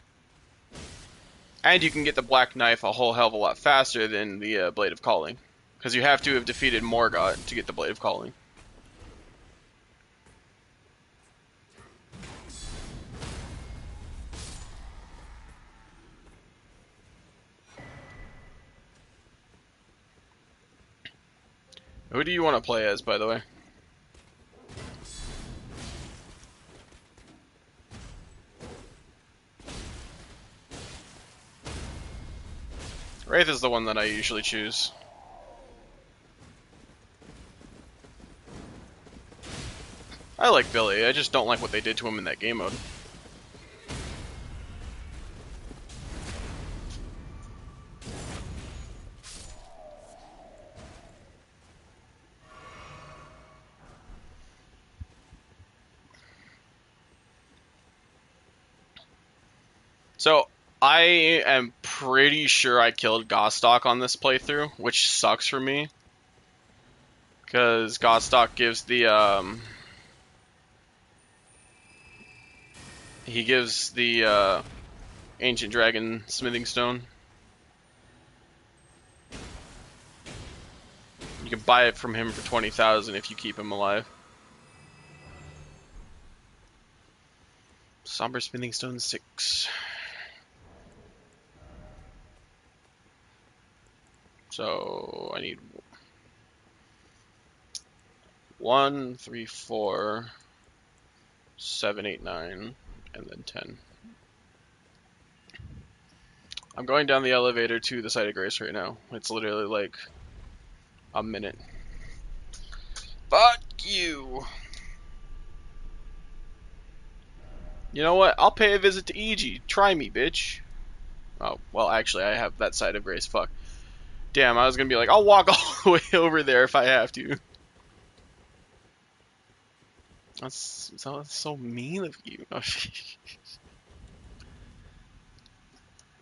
And you can get the Black Knife a whole hell of a lot faster than the Blade of Calling. Because you have to have defeated Morgott to get the Blade of Calling. Who do you want to play as, by the way? Wraith is the one that I usually choose. I like Billy, I just don't like what they did to him in that game mode. So, I am pretty sure I killed Gostock on this playthrough, which sucks for me. Because Gostock gives the, he gives the, Ancient Dragon Smithing Stone. You can buy it from him for 20,000 if you keep him alive. Somber Smithing Stone 6. So I need 1, 3, 4, 7, 8, 9, and then 10. I'm going down the elevator to the site of grace right now. It's literally like a minute. Fuck you! You know what? I'll pay a visit to EG. Try me, bitch. Oh, well, actually, I have that side of grace. Fuck. Damn, I was gonna be like, I'll walk all the way over there if I have to. That's so mean of you.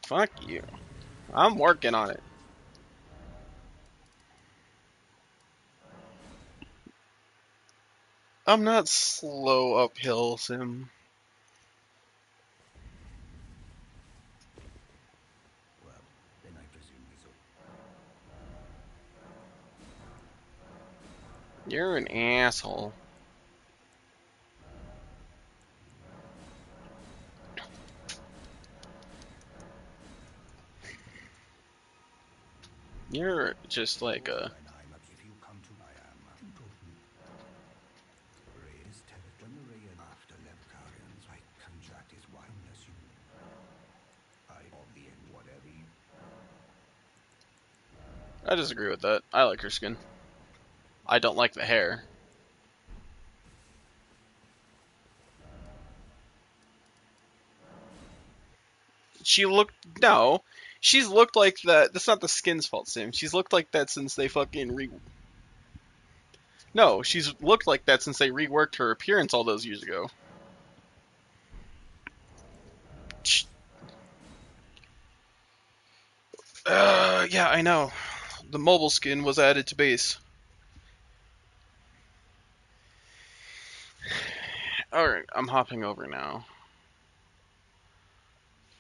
Fuck you. I'm working on it. I'm not slow uphill, Sim. Well, then I presume we all. You're an asshole. You're just like a... If you come to I am toten. Raise territory after Levkarians, I conject his wildness you. I of the end whatever you. I disagree with that. I like her skin. I don't like the hair. She looked... No. She's looked like that. That's not the skin's fault, Sim. She's looked like that since they fucking No, she's looked like that since they reworked her appearance all those years ago. Yeah, I know. The mobile skin was added to base. Alright, I'm hopping over now.